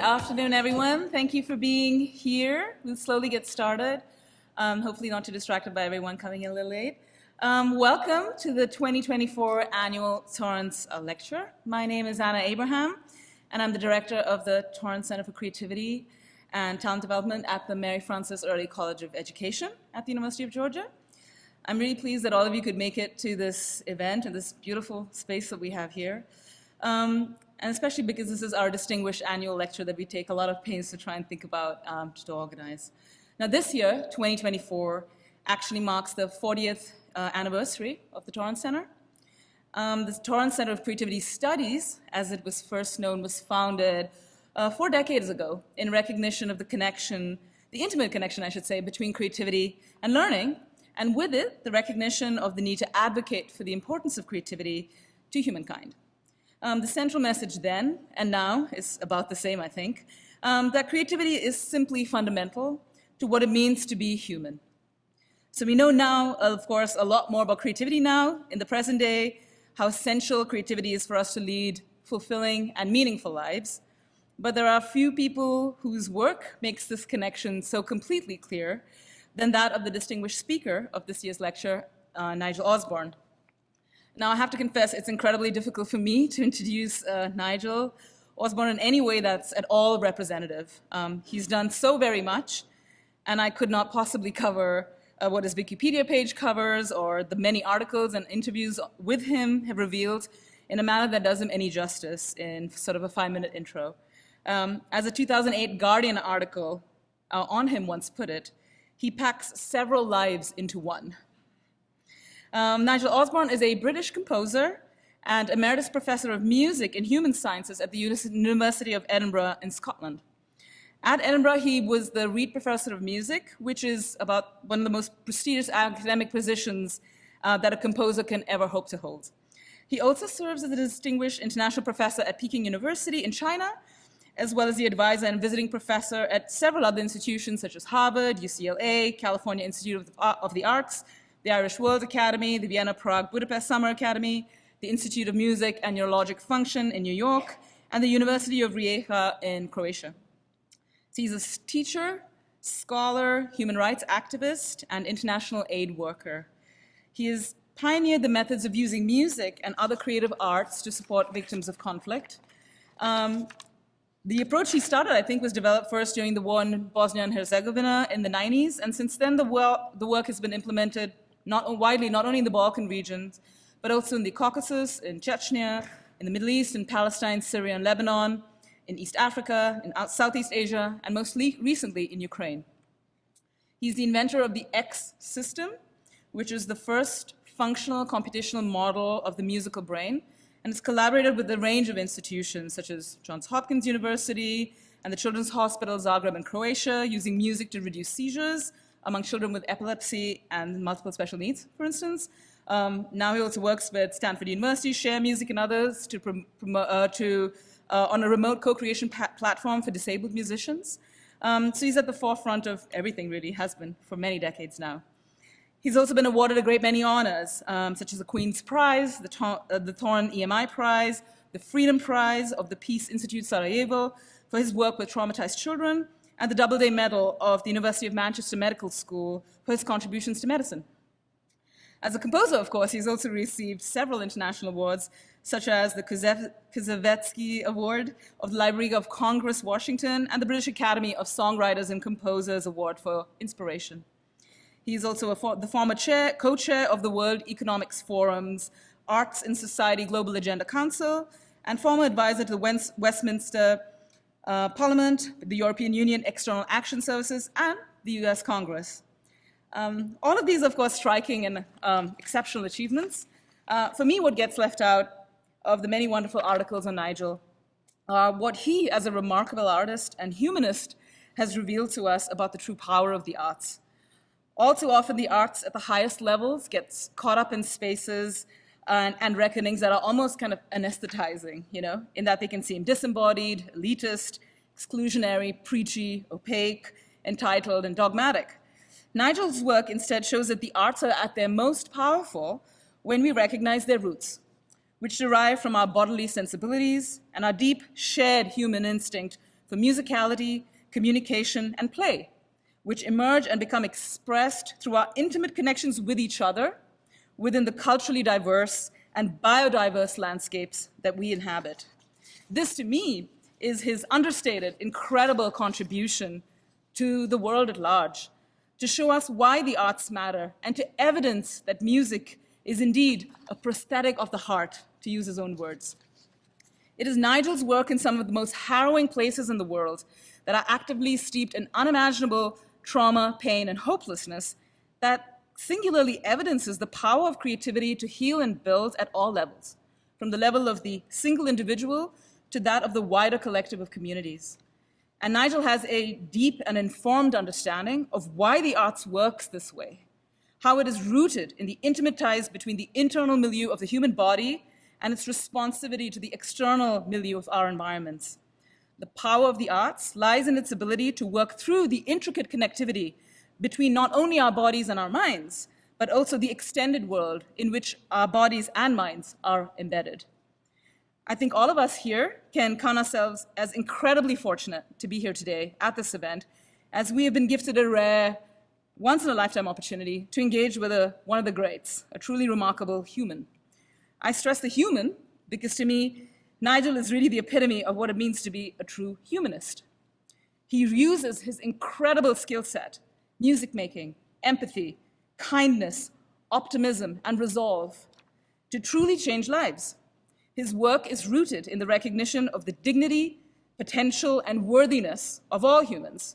afternoon, everyone. Thank you for being here. We'll slowly get started. Hopefully not too distracted by everyone coming in a little late. Welcome to the 2024 Annual Torrance Lecture. My name is Anna Abraham, and I'm the director of the Torrance Center for Creativity and Talent Development at the Mary Frances Early College of Education at the University of Georgia. I'm really pleased that all of you could make it to this event and this beautiful space that we have here. And especially because this is our distinguished annual lecture that we take a lot of pains to try and think about to organize. Now this year, 2024, actually marks the 40th anniversary of the Torrance Center. The Torrance Center of Creativity Studies, as it was first known, was founded 4 decades ago in recognition of the connection, the intimate connection, I should say, between creativity and learning, and with it, the recognition of the need to advocate for the importance of creativity to humankind. The central message then, and now, is about the same, I think, that creativity is simply fundamental to what it means to be human. So we know now, of course, a lot more about creativity now, in the present day, how essential creativity is for us to lead fulfilling and meaningful lives. But there are few people whose work makes this connection so completely clear than that of the distinguished speaker of this year's lecture, Nigel Osborne. Now, I have to confess, it's incredibly difficult for me to introduce Nigel Osborne in any way that's at all representative. He's done so very much, and I could not possibly cover what his Wikipedia page covers or the many articles and interviews with him have revealed in a manner that does him any justice in sort of a 5-minute intro. As a 2008 Guardian article on him once put it, he packs several lives into one. Nigel Osborne is a British composer and emeritus professor of music and human sciences at the University of Edinburgh in Scotland. At Edinburgh, he was the Reed Professor of Music, which is about one of the most prestigious academic positions that a composer can ever hope to hold. He also serves as a distinguished international professor at Peking University in China, as well as the advisor and visiting professor at several other institutions such as Harvard, UCLA, California Institute of the Arts, the Irish World Academy, the Vienna Prague Budapest Summer Academy, the Institute of Music and Neurologic Function in New York, and the University of Rijeka in Croatia. So he's a teacher, scholar, human rights activist, and international aid worker. He has pioneered the methods of using music and other creative arts to support victims of conflict. The approach he started, I think, was developed first during the war in Bosnia and Herzegovina in the 90s, and since then the work has been implemented not only in the Balkan regions, but also in the Caucasus, in Chechnya, in the Middle East, in Palestine, Syria, and Lebanon, in East Africa, in Southeast Asia, and most recently in Ukraine. He's the inventor of the X system, which is the first functional computational model of the musical brain, and has collaborated with a range of institutions such as Johns Hopkins University and the Children's Hospital Zagreb in Croatia, using music to reduce seizures among children with epilepsy and multiple special needs, for instance. Now he also works with Stanford University, Share Music, and others on a remote co-creation platform for disabled musicians. So he's at the forefront of everything, really, has been for many decades now. He's also been awarded a great many honors, such as the Queen's Prize, the Thorne EMI Prize, the Freedom Prize of the Peace Institute Sarajevo for his work with traumatized children, and the Doubleday Medal of the University of Manchester Medical School for his contributions to medicine. As a composer, of course, he's also received several international awards, such as the Kuzavetsky Award of the Library of Congress, Washington, and the British Academy of Songwriters and Composers Award for Inspiration. He's also the former co-chair of the World Economics Forum's Arts in Society Global Agenda Council, and former advisor to the Westminster Parliament, the European Union External Action Services, and the US Congress. All of these, of course, striking and exceptional achievements. For me, what gets left out of the many wonderful articles on Nigel are what he, as a remarkable artist and humanist, has revealed to us about the true power of the arts. All too often, the arts at the highest levels gets caught up in spaces and reckonings that are almost kind of anesthetizing, in that they can seem disembodied, elitist, exclusionary, preachy, opaque, entitled, and dogmatic. Nigel's work instead shows that the arts are at their most powerful when we recognize their roots, which derive from our bodily sensibilities and our deep shared human instinct for musicality, communication, and play, which emerge and become expressed through our intimate connections with each other within the culturally diverse and biodiverse landscapes that we inhabit. This, to me, is his understated, incredible contribution to the world at large, to show us why the arts matter and to evidence that music is indeed a prosthetic of the heart, to use his own words. It is Nigel's work in some of the most harrowing places in the world that are actively steeped in unimaginable trauma, pain, and hopelessness that singularly evidences the power of creativity to heal and build at all levels, from the level of the single individual to that of the wider collective of communities. And Nigel has a deep and informed understanding of why the arts works this way, how it is rooted in the intimate ties between the internal milieu of the human body and its responsivity to the external milieu of our environments. The power of the arts lies in its ability to work through the intricate connectivity between not only our bodies and our minds, but also the extended world in which our bodies and minds are embedded. I think all of us here can count ourselves as incredibly fortunate to be here today at this event, as we have been gifted a rare, once-in-a-lifetime opportunity to engage with one of the greats, a truly remarkable human. I stress the human because, to me, Nigel is really the epitome of what it means to be a true humanist. He uses his incredible skill set, music making, empathy, kindness, optimism, and resolve to truly change lives. His work is rooted in the recognition of the dignity, potential, and worthiness of all humans,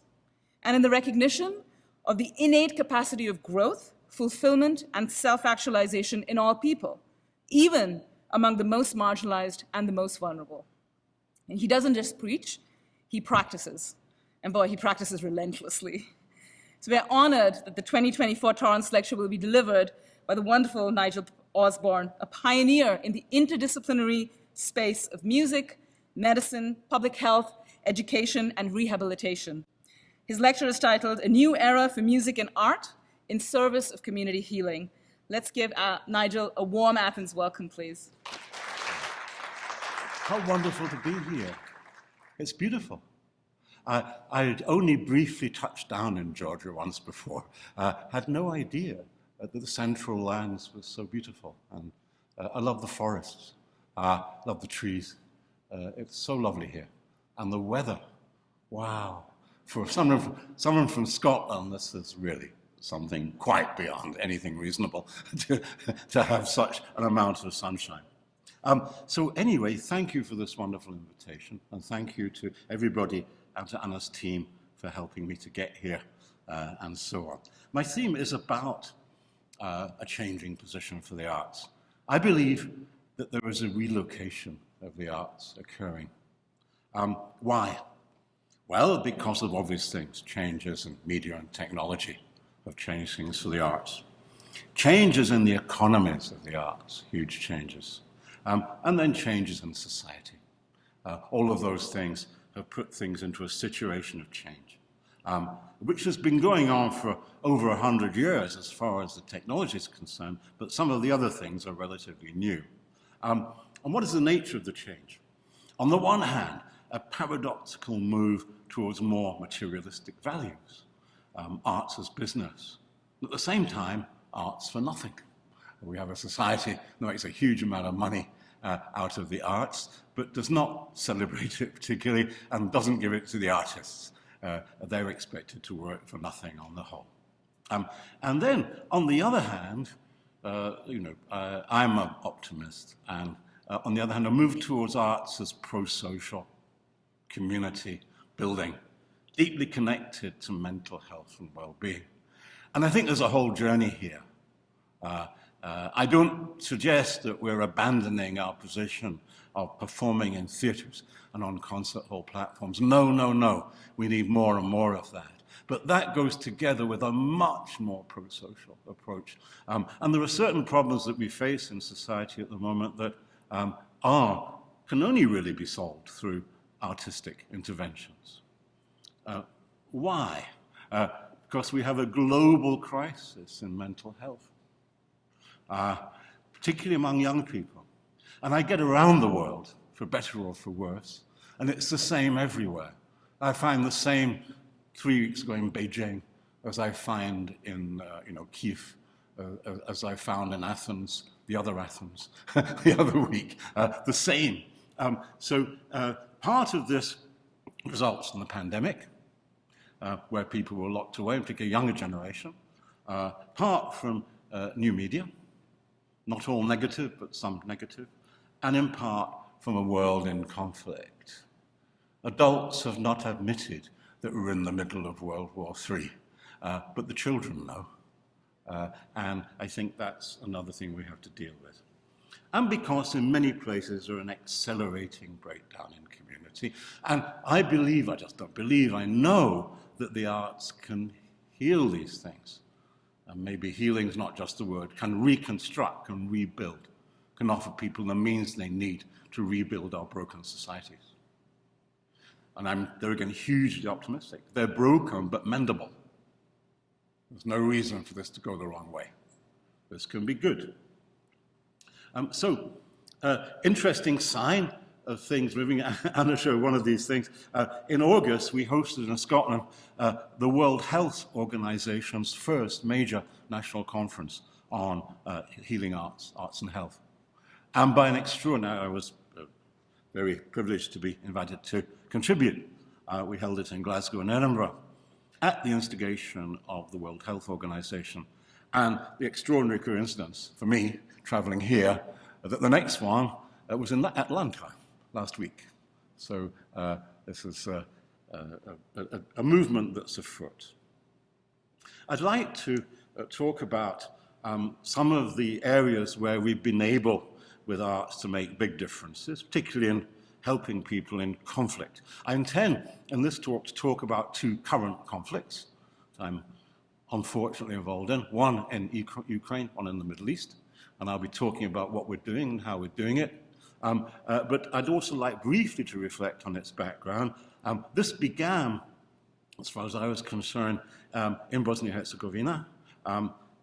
and in the recognition of the innate capacity of growth, fulfillment, and self-actualization in all people, even among the most marginalized and the most vulnerable. And he doesn't just preach, he practices. And boy, he practices relentlessly. So we are honored that the 2024 Torrance Lecture will be delivered by the wonderful Nigel Osborne, a pioneer in the interdisciplinary space of music, medicine, public health, education, and rehabilitation. His lecture is titled, A New Era for Music and Art in Service of Community Healing. Let's give Nigel a warm Athens welcome, please. How wonderful to be here. It's beautiful. I'd only briefly touched down in Georgia once before, had no idea that the Central Lands was so beautiful. And I love the forests, love the trees. It's so lovely here. And the weather, wow. For someone from Scotland, this is really something quite beyond anything reasonable to have such an amount of sunshine. So anyway, thank you for this wonderful invitation, and thank you to everybody and to Anna's team for helping me to get here, and so on. My theme is about a changing position for the arts. I believe that there is a relocation of the arts occurring. Why? Well, because of obvious things. Changes in media and technology have changed things for the arts. Changes in the economies of the arts, huge changes. And then changes in society. All of those things have put things into a situation of change, which has been going on for over 100 years as far as the technology is concerned, but some of the other things are relatively new. And what is the nature of the change? On the one hand, a paradoxical move towards more materialistic values, arts as business. At the same time, arts for nothing. We have a society that makes a huge amount of money out of the arts, but does not celebrate it particularly and doesn't give it to the artists. They're expected to work for nothing on the whole. And then, on the other hand, I'm an optimist, and on the other hand, a move towards arts as pro-social, community building, deeply connected to mental health and well-being. And I think there's a whole journey here. I don't suggest that we're abandoning our position of performing in theatres and on concert hall platforms. No, no, no. We need more and more of that. But that goes together with a much more pro-social approach. And there are certain problems that we face in society at the moment that can only really be solved through artistic interventions. Why? Because we have a global crisis in mental health. Particularly among young people. And I get around the world, for better or for worse, and it's the same everywhere. I find the same 3 weeks ago in Beijing as I find in Kiev, as I found in Athens, the other week, the same. So part of this results from the pandemic, where people were locked away, particularly younger generation, part from new media, not all negative, but some negative, and in part from a world in conflict. Adults have not admitted that we're in the middle of World War III, but the children know. And I think that's another thing we have to deal with. And because in many places there's an accelerating breakdown in community. And I believe, I just don't believe, I know that the arts can heal these things. And maybe healing is not just the word, can reconstruct, can rebuild, can offer people the means they need to rebuild our broken societies. And I'm, there again, hugely optimistic. They're broken, but mendable. There's no reason for this to go the wrong way. This can be good. Interesting sign of things moving. Anna showed one of these things. In August, we hosted in Scotland the World Health Organization's first major national conference on healing arts and health. And by an extraordinary, I was very privileged to be invited to contribute. We held it in Glasgow and Edinburgh at the instigation of the World Health Organization. And the extraordinary coincidence for me, traveling here, that the next one was in Atlanta last week. So this is a movement that's afoot. I'd like to talk about some of the areas where we've been able with arts to make big differences, particularly in helping people in conflict. I intend in this talk to talk about two current conflicts I'm unfortunately involved in, one in Ukraine, one in the Middle East, and I'll be talking about what we're doing and how we're doing it. But I'd also like briefly to reflect on its background. This began, as far as I was concerned, in Bosnia-Herzegovina.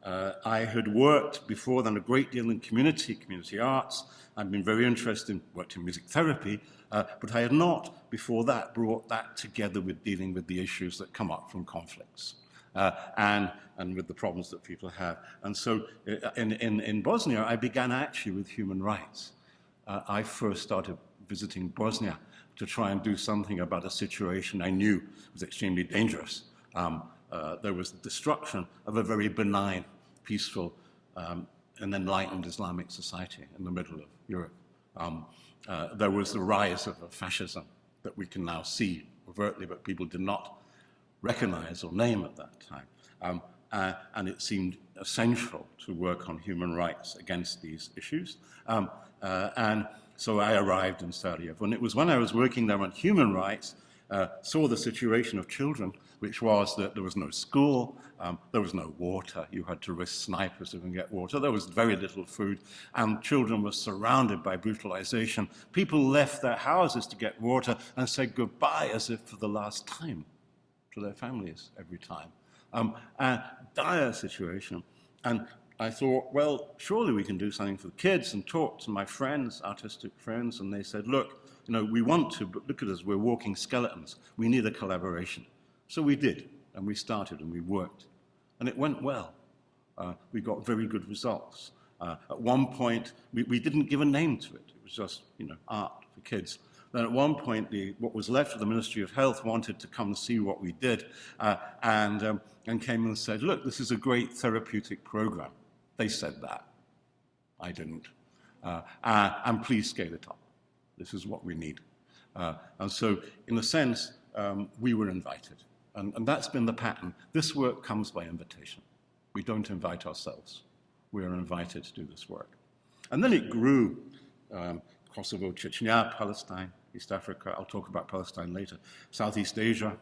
I had worked before then a great deal in community arts. I'd been very interested in worked in music therapy, but I had not before that brought that together with dealing with the issues that come up from conflicts and with the problems that people have. And so in Bosnia, I began actually with human rights. I first started visiting Bosnia to try and do something about a situation I knew was extremely dangerous. There was the destruction of a very benign, peaceful, and enlightened Islamic society in the middle of Europe. There was the rise of fascism that we can now see overtly, but people did not recognize or name at that time. And it seemed essential to work on human rights against these issues. And so I arrived in Sarajevo. And it was when I was working there on human rights, saw the situation of children, which was that there was no school, there was no water. You had to risk snipers to go and get water. There was very little food, and children were surrounded by brutalization. People left their houses to get water and said goodbye as if for the last time to their families every time. A dire situation. And I thought, well, surely we can do something for the kids, and talked to my friends, artistic friends, and they said, look, you know, we want to, but look at us, we're walking skeletons. We need a collaboration. So we did, and we started, and we worked. And it went well. We got very good results. At one point, we didn't give a name to it. It was just, you know, art for kids. Then at one point, what was left of the Ministry of Health wanted to come and see what we did, and came and said, look, this is a great therapeutic program. They said that. I didn't. And please scale it up. This is what we need. And so, in a sense, we were invited. And that's been the pattern. This work comes by invitation. We don't invite ourselves. We are invited to do this work. And then it grew. Kosovo, Chechnya, Palestine, East Africa. I'll talk about Palestine later. Southeast Asia,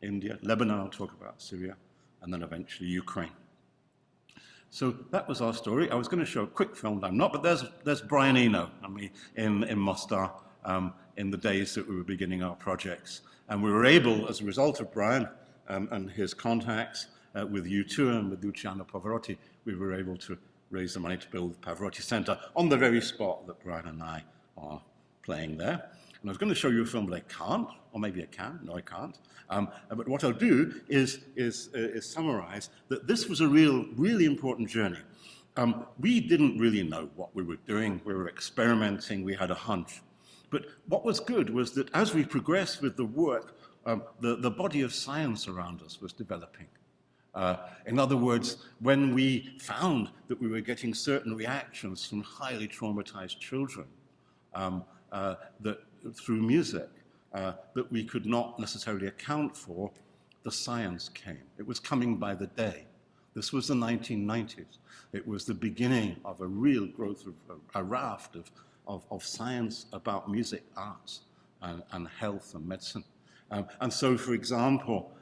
India, Lebanon, I'll talk about Syria, and then eventually Ukraine. So that was our story. I was going to show a quick film, I'm not, but there's Brian Eno and me in Mostar in the days that we were beginning our projects. And we were able, as a result of Brian and his contacts with U2 and with Luciano Pavarotti, we were able to raise the money to build the Pavarotti Center on the very spot that Brian and I are playing there. And I was going to show you a film, but I can't, or maybe I can. No, I can't. But what I'll do is summarize that this was a really important journey. We didn't really know what we were doing. We were experimenting. We had a hunch. But what was good was that as we progressed with the work, the body of science around us was developing. In other words, when we found that we were getting certain reactions from highly traumatized children that through music that we could not necessarily account for, the science came. It was coming by the day. This was the 1990s. It was the beginning of a real growth of a raft of science about music, arts, and health and medicine. And so, for example,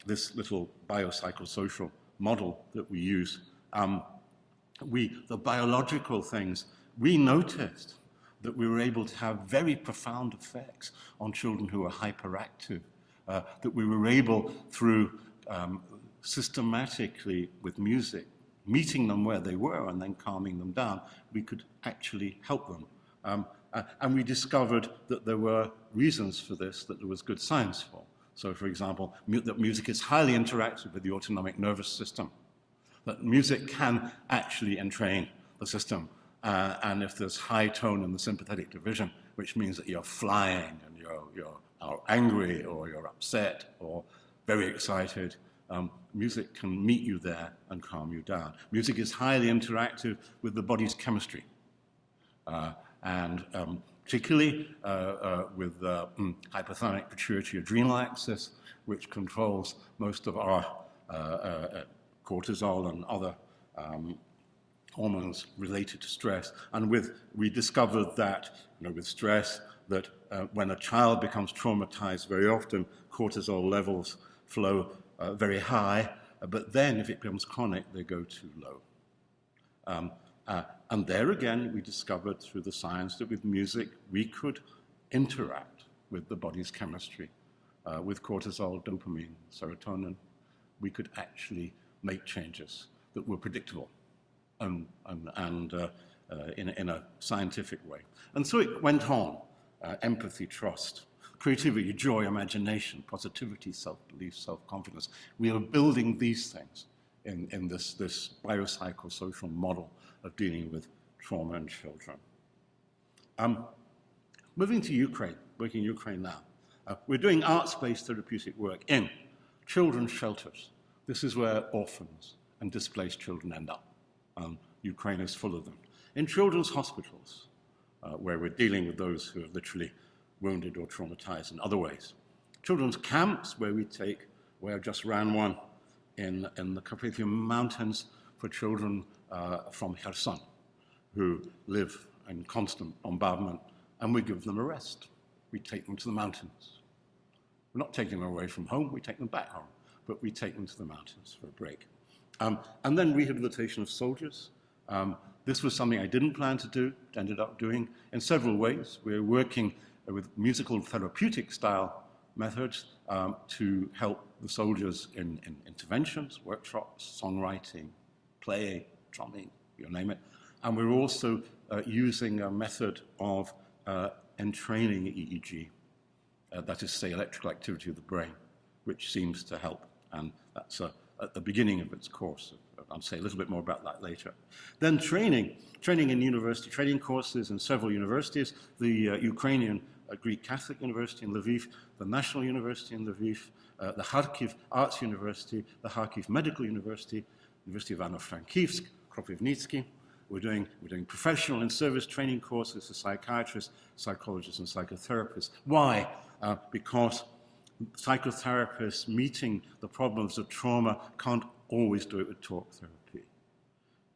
this little biopsychosocial model that we use, the biological things, we noticed that we were able to have very profound effects on children who are hyperactive, that we were able, through systematically with music, meeting them where they were and then calming them down, we could actually help them. And we discovered that there were reasons for this, that there was good science for. So, for example, that music is highly interactive with the autonomic nervous system, that music can actually entrain the system. And if there's high tone in the sympathetic division, which means that you're flying and you're angry or you're upset or very excited, music can meet you there and calm you down. Music is highly interactive with the body's chemistry. And particularly with the hypothalamic pituitary adrenal axis, which controls most of our cortisol and other hormones related to stress. And we discovered that, with stress, that when a child becomes traumatized, very often cortisol levels flow very high, but then if it becomes chronic, they go too low. And there again, we discovered through the science that with music, we could interact with the body's chemistry, with cortisol, dopamine, serotonin. We could actually make changes that were predictable and in a scientific way. And so it went on, empathy, trust, creativity, joy, imagination, positivity, self-belief, self-confidence. We are building these things in this biopsychosocial model of dealing with trauma in children. Moving to Ukraine, working in Ukraine now. We're doing arts-based therapeutic work in children's shelters. This is where orphans and displaced children end up. Ukraine is full of them. In children's hospitals, where we're dealing with those who are literally wounded or traumatized in other ways. Children's camps, where I just ran one in the Carpathian Mountains for children from Kherson who live in constant bombardment, and we give them a rest. We take them to the mountains. We're not taking them away from home, we take them back home, but we take them to the mountains for a break. And then rehabilitation of soldiers. This was something I didn't plan to do, ended up doing in several ways. We're working with musical therapeutic style methods to help the soldiers in interventions, workshops, songwriting, play, drumming, you name it. And we're also using a method of entraining EEG, that is, say, electrical activity of the brain, which seems to help. And that's at the beginning of its course. I'll say a little bit more about that later. Then training in university, training courses in several universities, the Ukrainian Greek Catholic University in Lviv, the National University in Lviv, the Kharkiv Arts University, the Kharkiv Medical University, University of Ivano-Frankivsk, Kropivnitsky. We're doing professional and service training courses for psychiatrists, psychologists, and psychotherapists. Why? Because psychotherapists meeting the problems of trauma can't always do it with talk therapy.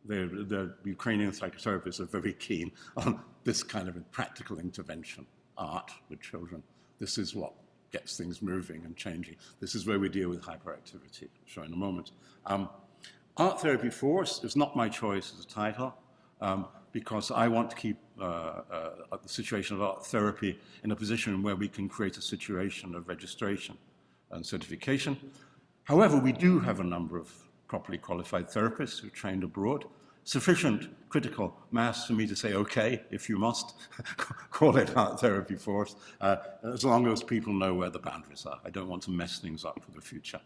The Ukrainian psychotherapists are very keen on this kind of practical intervention, art with children. This is what gets things moving and changing. This is where we deal with hyperactivity, I'll show in a moment. Art Therapy Force is not my choice as a title, because I want to keep the situation of art therapy in a position where we can create a situation of registration and certification. However, we do have a number of properly qualified therapists who are trained abroad, sufficient critical mass for me to say, okay, if you must, call it art therapy force, as long as people know where the boundaries are. I don't want to mess things up for the future.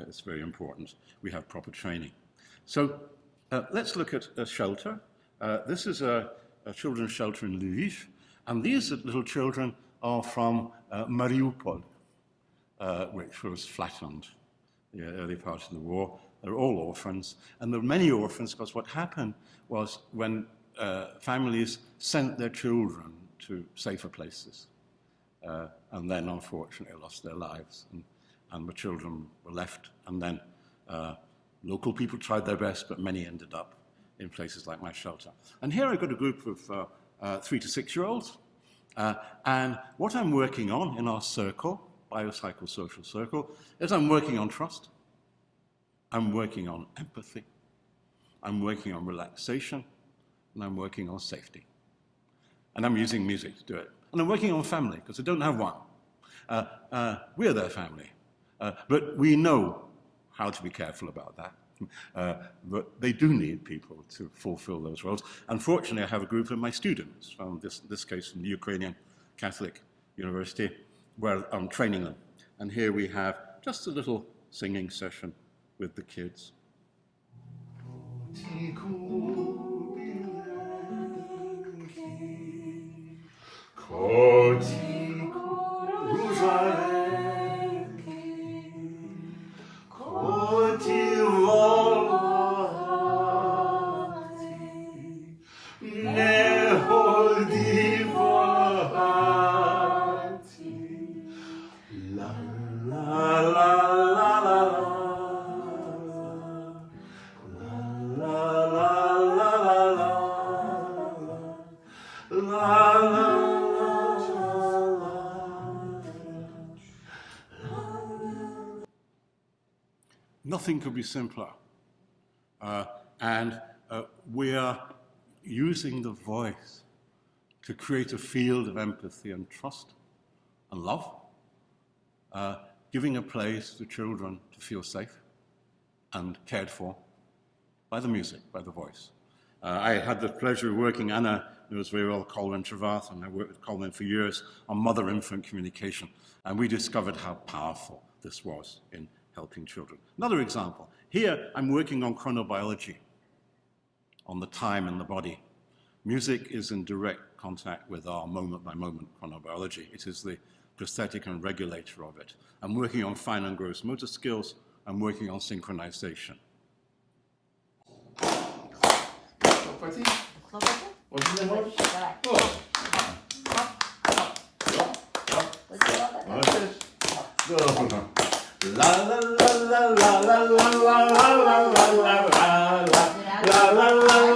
It's very important we have proper training. So let's look at a shelter. This is a children's shelter in Lviv, and these little children are from Mariupol, which was flattened in the early part of the war. They're all orphans, and there are many orphans because what happened was when families sent their children to safer places, and then unfortunately lost their lives, and the children were left, and then local people tried their best, but many ended up in places like my shelter. And here I've got a group of 3 to 6-year-olds, and what I'm working on in our circle, biopsychosocial circle, is I'm working on trust, I'm working on empathy, I'm working on relaxation, and I'm working on safety. And I'm using music to do it. And I'm working on family, because I don't have one. We're their family. But we know how to be careful about that. But they do need people to fulfill those roles. Unfortunately, I have a group of my students, from this case from the Ukrainian Catholic University, where I'm training them. And here we have just a little singing session with the kids. Nothing could be simpler. And we are using the voice to create a field of empathy and trust and love, giving a place to children to feel safe and cared for by the music, by the voice. I had the pleasure of working, Anna knows very well Colwyn Trevarth, and I worked with Colwyn for years on mother-infant communication, and we discovered how powerful this was in helping children. Another example, here I'm working on chronobiology, on the time in the body. Music is in direct contact with our moment-by-moment chronobiology. It is the prosthetic and regulator of it. I'm working on fine and gross motor skills. I'm working on synchronization. La la la la la la la la la la la la la la la la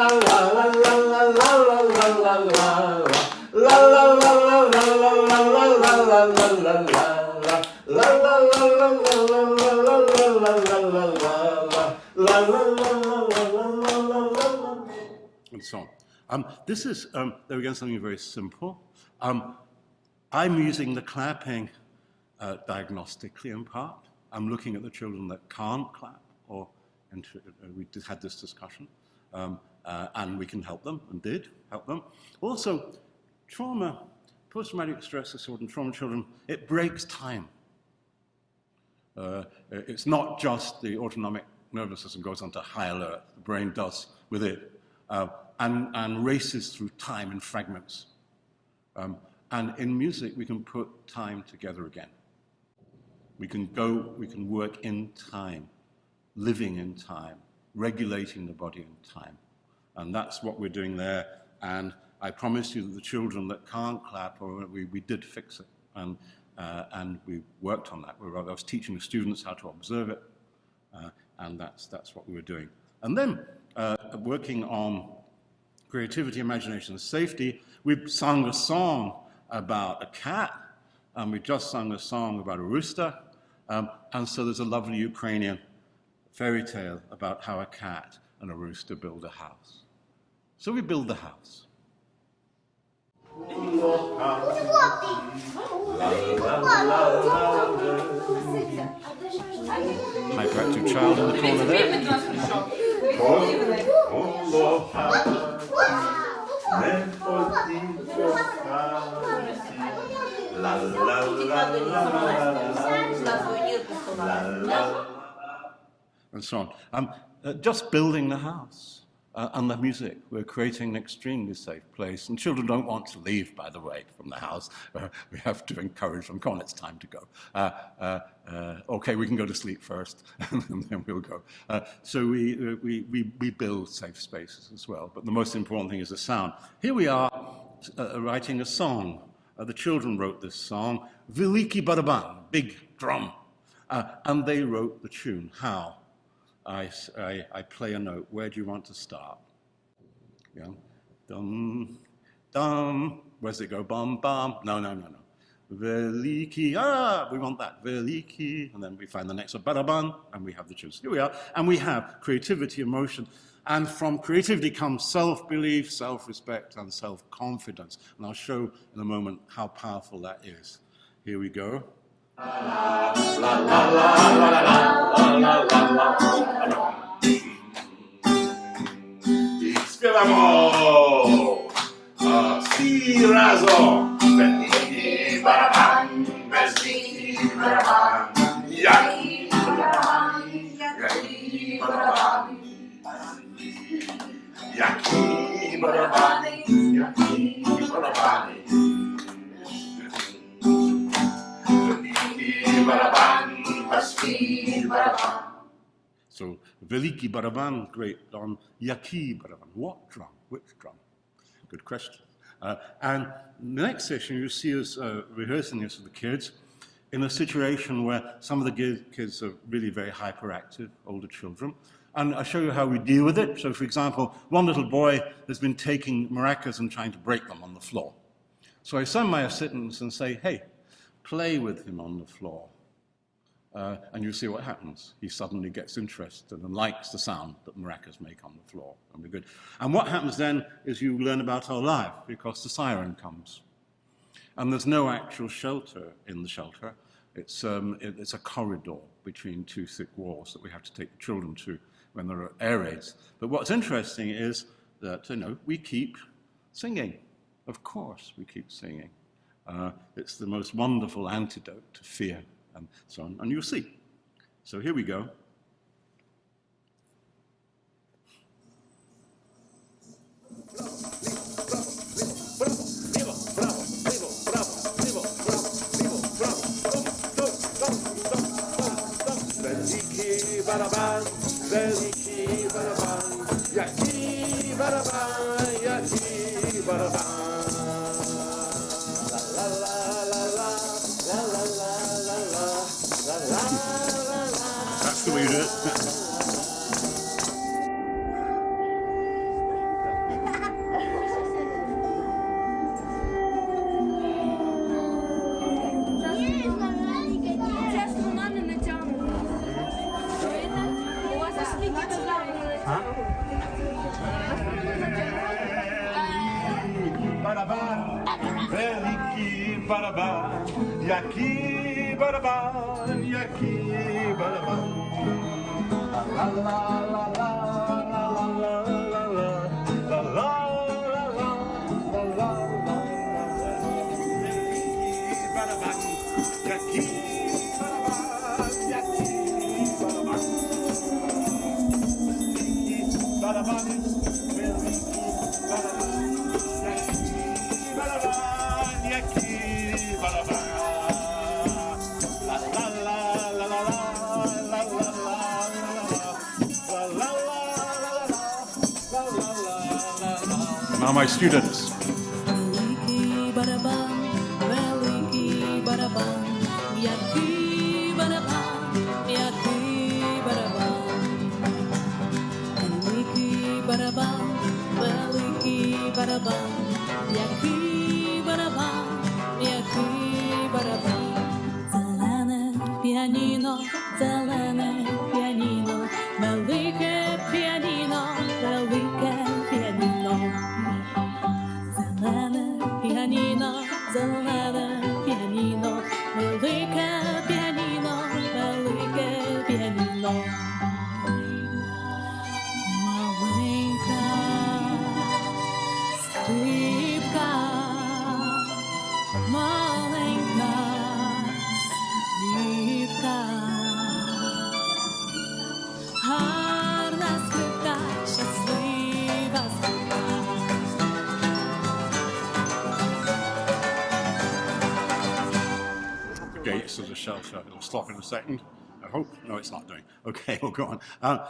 and so on. This is, there again, something very simple. I'm using the clapping diagnostically in part. I'm looking at the children that can't clap, or we had this discussion, and we can help them, and did help them. Also, trauma, post-traumatic stress disorder and trauma children, it breaks time. It's not just the autonomic nervous system goes onto high alert, the brain does with it, and races through time in fragments. And in music, we can put time together again. We can work in time, living in time, regulating the body in time. And that's what we're doing there. And I promise you that the children that can't clap, or we did fix it. And we worked on that. I was teaching the students how to observe it. And that's what we were doing. And then working on creativity, imagination, and safety, we sung a song about a cat, and we just sung a song about a rooster. And so there's a lovely Ukrainian fairy tale about how a cat and a rooster build a house. So we build the house. Hyperactive child in the corner there. Ne chodíte la la la la. And so on. Just building the house and the music. We're creating an extremely safe place. And children don't want to leave, by the way, from the house. We have to encourage them. Come on, it's time to go. Okay, we can go to sleep first, and then we'll go. So we build safe spaces as well. But the most important thing is the sound. Here we are writing a song. The children wrote this song, Veliki Baraban, big drum. And they wrote the tune. How? I play a note. Where do you want to start? Yeah. Dum, dum. Where's it go? Bum, bum. No. Veliki. We want that. Veliki. And then we find the next one. Baraban. And we have the tunes. Here we are. And we have creativity, emotion. And from creativity comes self-belief, self-respect, and self-confidence. And I'll show in a moment how powerful that is. Here we go. Śpiewamo! Si razem! Veliki baraban, veliki baraban, jaki baraban, jaki baraban, jaki baraban, jaki baraban. So, Veliki Baraban, great drum. Yaki Baraban, what drum? Which drum? Good question. And the next session, you see us rehearsing this with the kids in a situation where some of the kids are really very hyperactive, older children. And I'll show you how we deal with it. So, for example, one little boy has been taking maracas and trying to break them on the floor. So I send my assistants and say, hey, play with him on the floor. And you see what happens. He suddenly gets interested and likes the sound that maracas make on the floor. And we're good. And what happens then is you learn about our life because the siren comes. And there's no actual shelter in the shelter. It's a corridor between two thick walls that we have to take the children to when there are air raids. But what's interesting is that, we keep singing. Of course we keep singing. It's the most wonderful antidote to fear and so on. And you'll see. So here we go. Veliki baraban, veliki baraban, yaki baraban, yaki baraban. La la la la la, la la la la la, la la la. That's the way you do it. Veliki baraban, yaki baraban, yaki baraban. La la la la la la la la la la la la la. Veliki baraban, yaki baraban, yaki baraban. Veliki baraban, veliki baraban. Now my students. Veliki baraban, veliki baraban, yaki baraban, yaki baraban. Veliki baraban, veliki baraban, yaki baraban, yaki baraban. Зелене піаніно, зелене піаніно, велике піаніно, велике піаніно. Зелене піаніно, зелене піаніно, велике піаніно, велике піаніно. Маленька, this as a shelter. It'll stop in a second. I hope. No, it's not doing. Okay, we'll go on.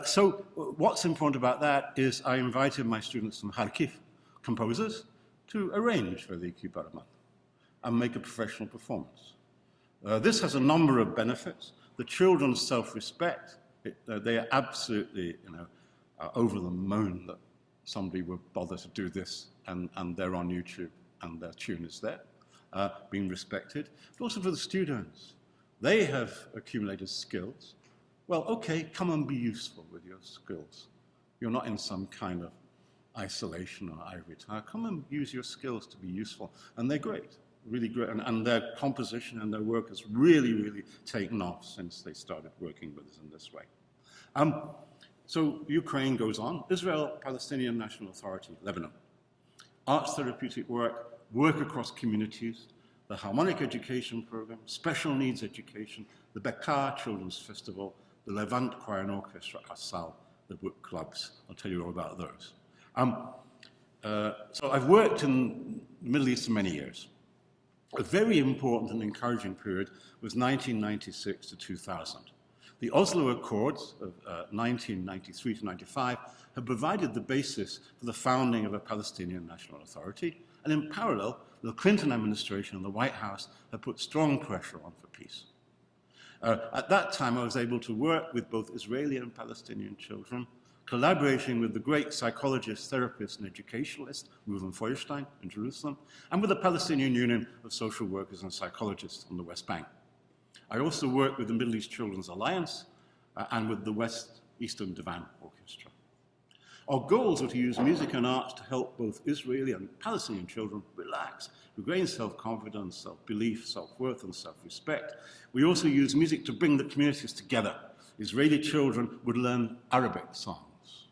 So what's important about that is I invited my students from Kharkiv, composers, to arrange for the Kibaraman and make a professional performance. This has a number of benefits. The children's self-respect, they are absolutely, over the moon that somebody would bother to do this, and they're on YouTube, and their tune is there, being respected. But also for the students, they have accumulated skills. Well, okay, come and be useful with your skills. You're not in some kind of isolation or ivory tower. Come and use your skills to be useful. And they're great, really great. And their composition and their work has really, really taken off since they started working with us in this way. So Ukraine goes on. Israel, Palestinian National Authority, Lebanon. Arts therapeutic work across communities, the Harmonic Education Program, Special Needs Education, the Bekaa Children's Festival, the Levant Choir and Orchestra, Asal, the book clubs. I'll tell you all about those. So I've worked in the Middle East for many years. A very important and encouraging period was 1996 to 2000. The Oslo Accords of 1993 to 95 have provided the basis for the founding of a Palestinian National Authority, and in parallel, the Clinton administration and the White House have put strong pressure on for peace. At that time, I was able to work with both Israeli and Palestinian children, collaborating with the great psychologist, therapist, and educationalist, Reuven Feuerstein in Jerusalem, and with the Palestinian Union of Social Workers and Psychologists on the West Bank. I also worked with the Middle East Children's Alliance and with the West Eastern Divan Orchestra. Our goals were to use music and arts to help both Israeli and Palestinian children relax, regain self-confidence, self-belief, self-worth, and self-respect. We also used music to bring the communities together. Israeli children would learn Arabic songs.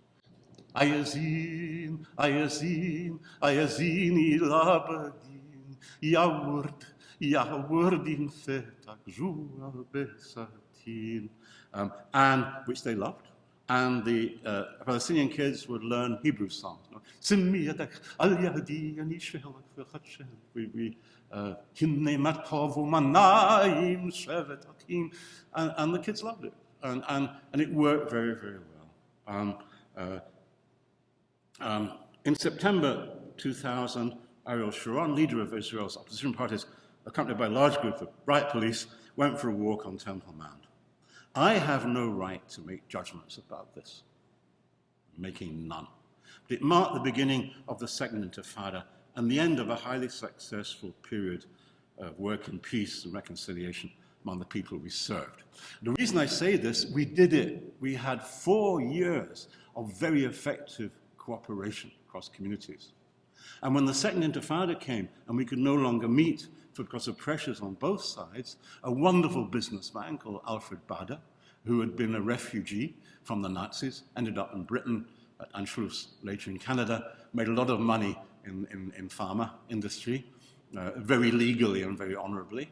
Ayazin, ayazin, ayazin ilabadin, yawurd, yawurdin fetak, jual besatin, and which they loved. And the Palestinian kids would learn Hebrew songs. And the kids loved it. And it worked very, very well. In September 2000, Ariel Sharon, leader of Israel's opposition parties, accompanied by a large group of riot police, went for a walk on Temple Mount. I have no right to make judgments about this, making none. But it marked the beginning of the Second Intifada and the end of a highly successful period of work in peace and reconciliation among the people we served. The reason I say this, we did it. We had 4 years of very effective cooperation across communities. And when the Second Intifada came and we could no longer meet because of pressures on both sides, a wonderful businessman called Alfred Bader, who had been a refugee from the Nazis, ended up in Britain, at Anschluss, later in Canada, made a lot of money in pharma industry, very legally and very honorably.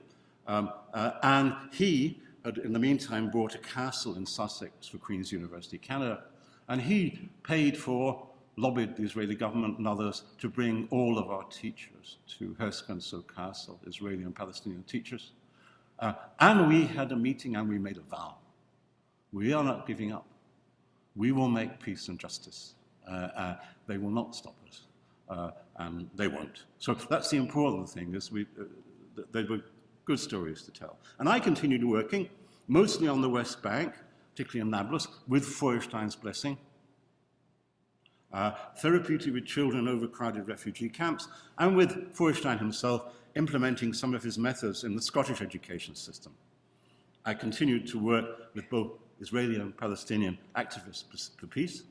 And he had, in the meantime, bought a castle in Sussex for Queen's University, Canada, and he paid for, lobbied the Israeli government and others to bring all of our teachers to Herskanso Castle, Israeli and Palestinian teachers. And we had a meeting and we made a vow. We are not giving up. We will make peace and justice. They will not stop us, and they won't. So that's the important thing, is they were good stories to tell. And I continued working, mostly on the West Bank, particularly in Nablus, with Feuerstein's blessing, therapeutic with children in overcrowded refugee camps, and with Feuerstein himself implementing some of his methods in the Scottish education system. I continued to work with both Israeli and Palestinian activists for peace,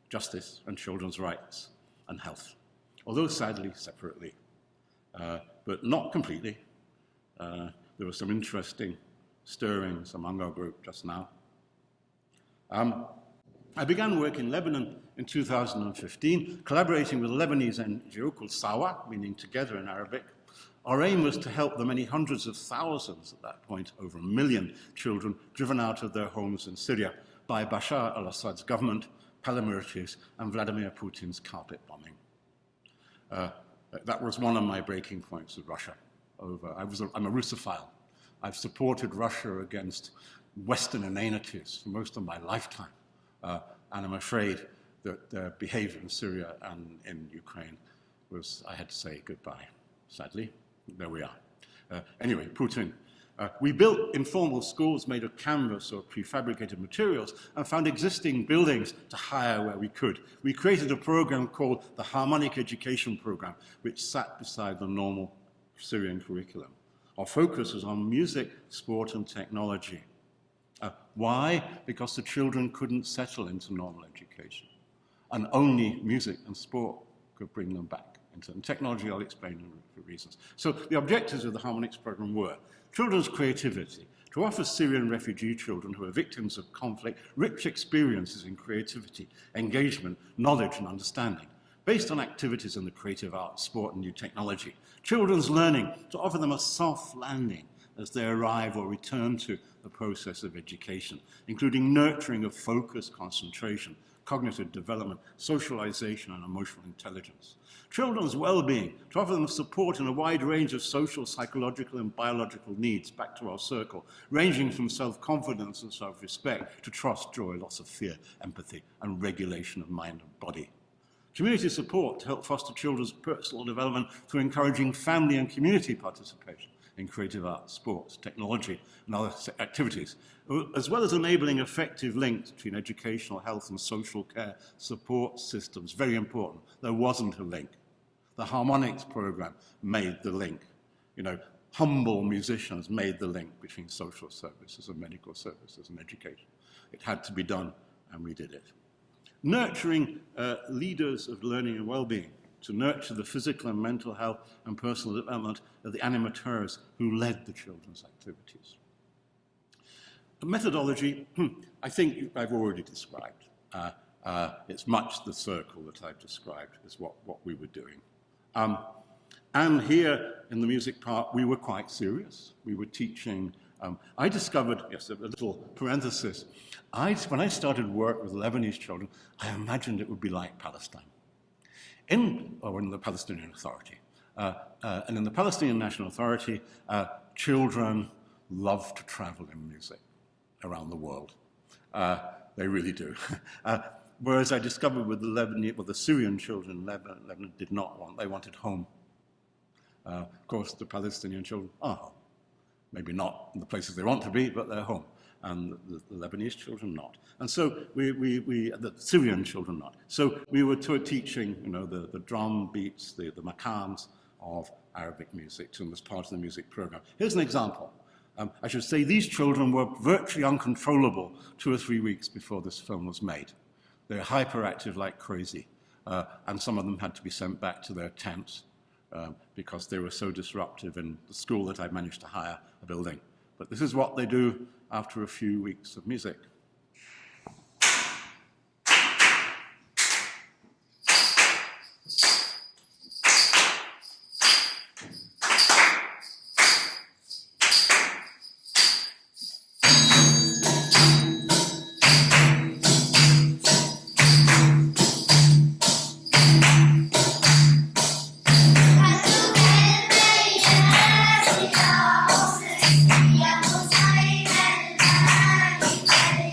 justice, and children's rights and health, although sadly separately, but not completely. There were some interesting stirrings among our group just now. I began work in Lebanon in 2015, collaborating with a Lebanese NGO called Sawa, meaning together in Arabic. Our aim was to help the many hundreds of thousands, at that point over 1 million children, driven out of their homes in Syria by Bashar al-Assad's government, paramilitaries, and Vladimir Putin's carpet bombing. That was one of my breaking points with Russia. I'm a Russophile. I've supported Russia against Western inanities for most of my lifetime. And I'm afraid that their behavior in Syria and in Ukraine was, I had to say goodbye, sadly. There we are. Anyway, Putin. We built informal schools made of canvas or prefabricated materials and found existing buildings to hire where we could. We created a program called the Harmonic Education Program, which sat beside the normal Syrian curriculum. Our focus was on music, sport, and technology. Why? Because the children couldn't settle into normal education, and only music and sport could bring them back into it. And technology, I'll explain for reasons. So the objectives of the Harmonics program were children's creativity, to offer Syrian refugee children who are victims of conflict rich experiences in creativity, engagement, knowledge, and understanding, based on activities in the creative arts, sport, and new technology. Children's learning, to offer them a soft landing as they arrive or return to the process of education, including nurturing of focus, concentration, cognitive development, socialization, and emotional intelligence. Children's well-being, to offer them support in a wide range of social, psychological, and biological needs, back to our circle, ranging from self-confidence and self-respect to trust, joy, loss of fear, empathy, and regulation of mind and body. Community support to help foster children's personal development through encouraging family and community participation in creative arts, sports, technology, and other activities, as well as enabling effective links between educational, health, and social care support systems. Very important. There wasn't a link. The Harmonics program made the link. You know, humble musicians made the link between social services and medical services and education. It had to be done, and we did it. Nurturing leaders of learning and well-being, to nurture the physical and mental health and personal development of the animateurs who led the children's activities. The methodology, I think I've already described. It's much the circle that I've described is what we were doing. And here in the music part, we were quite serious. We were teaching. I discovered, yes, a little parenthesis. When I started work with Lebanese children, I imagined it would be like Palestine. In the Palestinian Authority. And in the Palestinian National Authority, children love to travel in music around the world. They really do. Whereas I discovered with the Syrian children, Lebanon did not want, they wanted home. Of course, the Palestinian children are home. Maybe not in the places they want to be, but they're home. And the Lebanese children not. And so the Syrian children not. So we were teaching, you know, the drum beats, the maqams of Arabic music to them as part of the music program. Here's an example. I should say these children were virtually uncontrollable 2 or 3 weeks before this film was made. They're hyperactive like crazy. And some of them had to be sent back to their tents because they were so disruptive in the school that I managed to hire a building. But this is what they do after a few weeks of music. Yeah.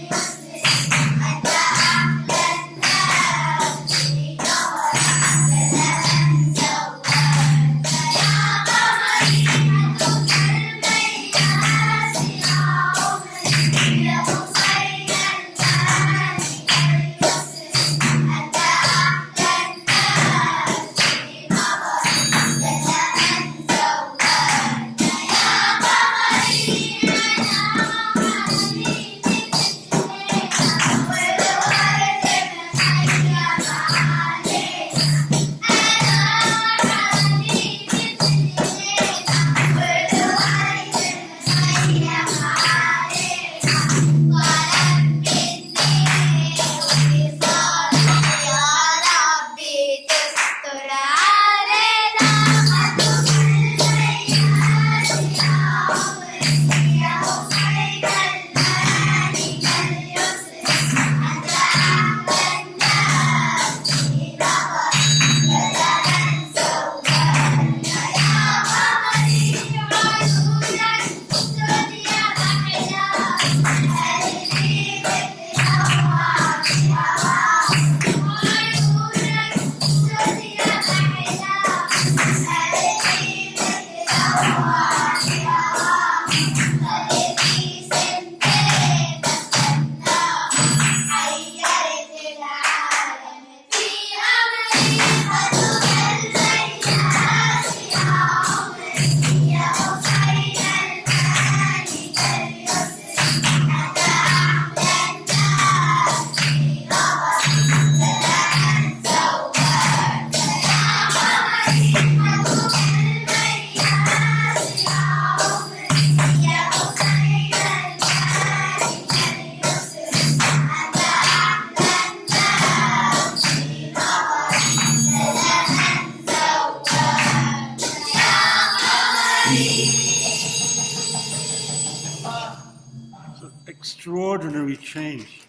extraordinary change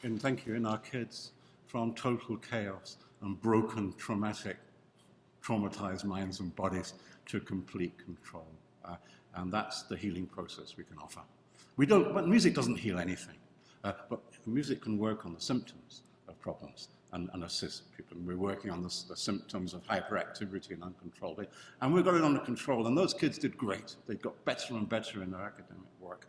in our kids from total chaos and broken, traumatized minds and bodies to complete control. And that's the healing process we can offer. But music doesn't heal anything. But music can work on the symptoms of problems and assist people. And we're working on the symptoms of hyperactivity and uncontrolled behavior. And we've got it under control. And those kids did great. They got better and better in their academic work.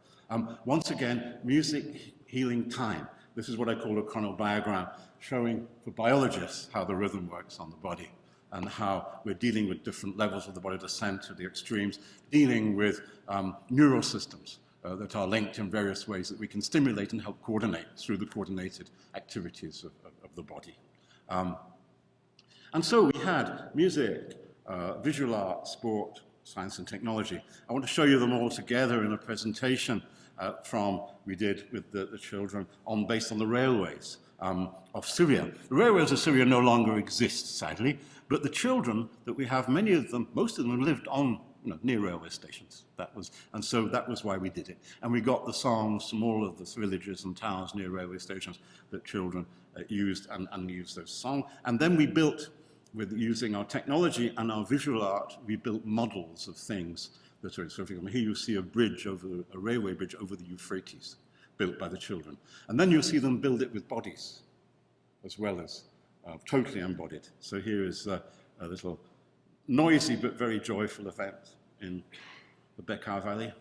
Once again, music healing time. This is what I call a chronodiagram, showing for biologists how the rhythm works on the body and how we're dealing with different levels of the body, the center, the extremes, dealing with neural systems that are linked in various ways that we can stimulate and help coordinate through the coordinated activities of the body. And so we had music, visual art, sport, science and technology. I want to show you them all together in a presentation we did with the children based on the railways of Syria. The railways of Syria no longer exist, sadly, but the children that we have, many of them, most of them lived on near railway stations. And so that was why we did it. And we got the songs from all of the villages and towns near railway stations that children used and used those songs. And then we built, using our technology and our visual art, we built models of things that are, so for example, here you see a railway bridge over the Euphrates, built by the children. And then you'll see them build it with bodies, as well as totally embodied. So here is a little noisy but very joyful event in the Bekaa Valley.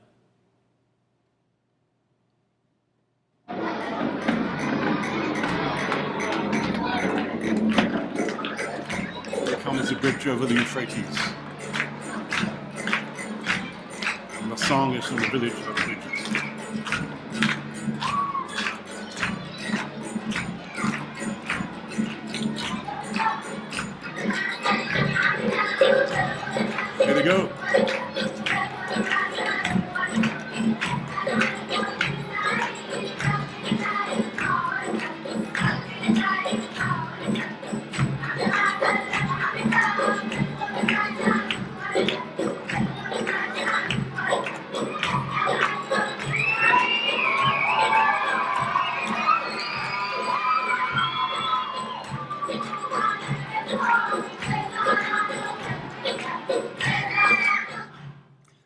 Here comes the bridge over the Euphrates. And the song is from the village of bridges. Here we go.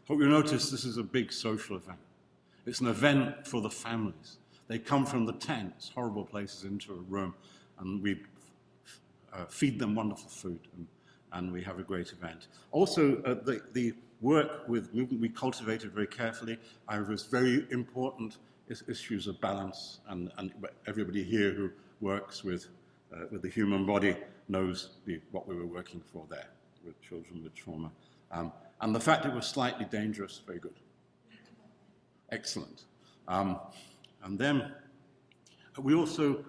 Hope you notice this is a big social event. It's an event for the families. They come from the tents, horrible places, into a room, and we feed them wonderful food, and we have a great event. Also, the work with movement we cultivated very carefully. I was very important issues of balance, and everybody here who works with the human body knows what we were working for there with children with trauma. And the fact it was slightly dangerous, very good. Excellent. And then we also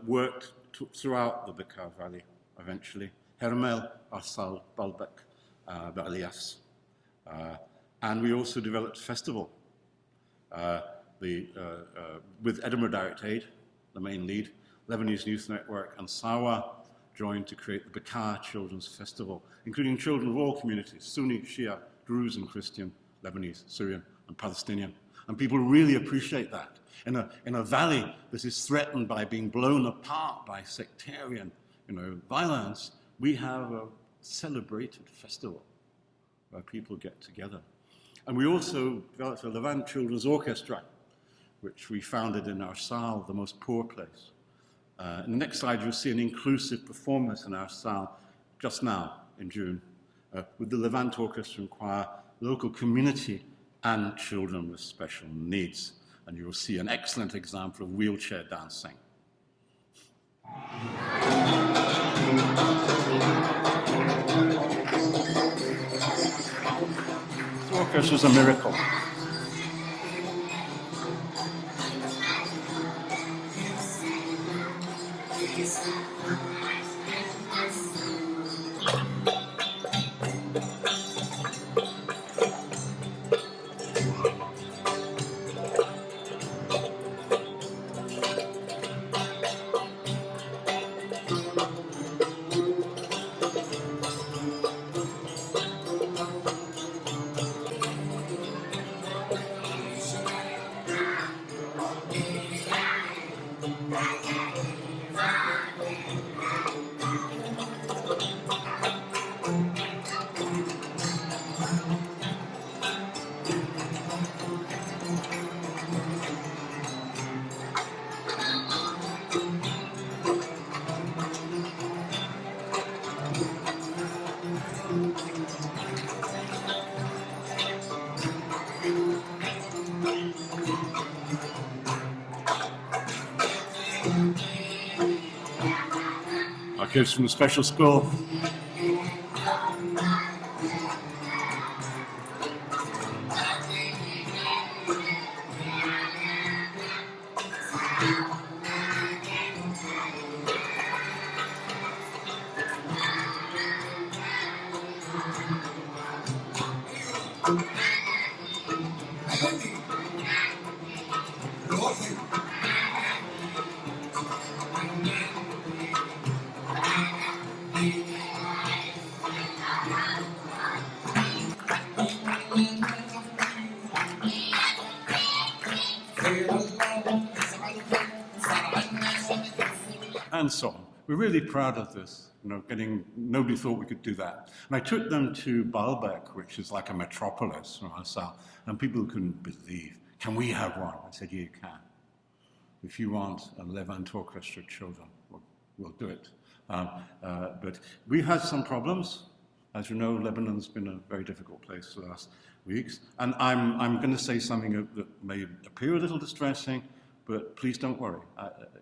worked throughout the Bekaa Valley, eventually. Hermel, Arsal, Baalbek, Ba'alias. And we also developed a festival with Edinburgh Direct Aid, the main lead, Lebanese Youth Network, and Sawa joined to create the Bekaa Children's Festival, including children of all communities, Sunni, Shia, Druze and Christian, Lebanese, Syrian and Palestinian. And people really appreciate that. In a valley that is threatened by being blown apart by sectarian violence, we have a celebrated festival where people get together. And we also developed a Levant Children's Orchestra, which we founded in Arsal, the most poor place. In the next slide, you'll see an inclusive performance in Arsal just now in June with the Levant Orchestra and Choir, local community and children with special needs. And you will see an excellent example of wheelchair dancing. This orchestra is a miracle. kids from the special school. And so on. We're really proud of this. Nobody thought we could do that. And I took them to Baalbek, which is like a metropolis from our south, and people couldn't believe, can we have one? I said, yeah, you can. If you want a Levant orchestra children, we'll do it. But we've had some problems. As you know, Lebanon's been a very difficult place the last weeks. And I'm going to say something that may appear a little distressing, but please don't worry.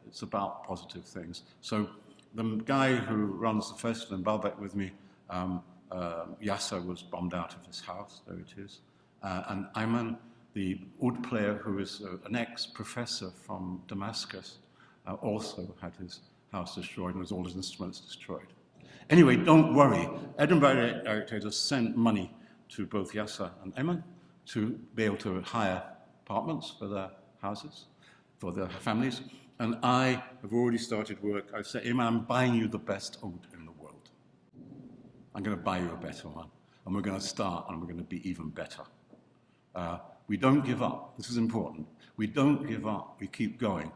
It's about positive things. So the guy who runs the festival in Baalbek with me, Yasser, was bombed out of his house. There it is. And Ayman, the oud player, who is an ex-professor from Damascus, also had his house destroyed and all his instruments destroyed. Anyway, don't worry. Edinburgh Heritage sent money to both Yasser and Ayman to be able to hire apartments for their houses, for their families. And I have already started work. I said, Ayman, I'm buying you the best oud in the world. I'm going to buy you a better one. And we're going to start, and we're going to be even better. We don't give up. This is important. We don't give up. We keep going.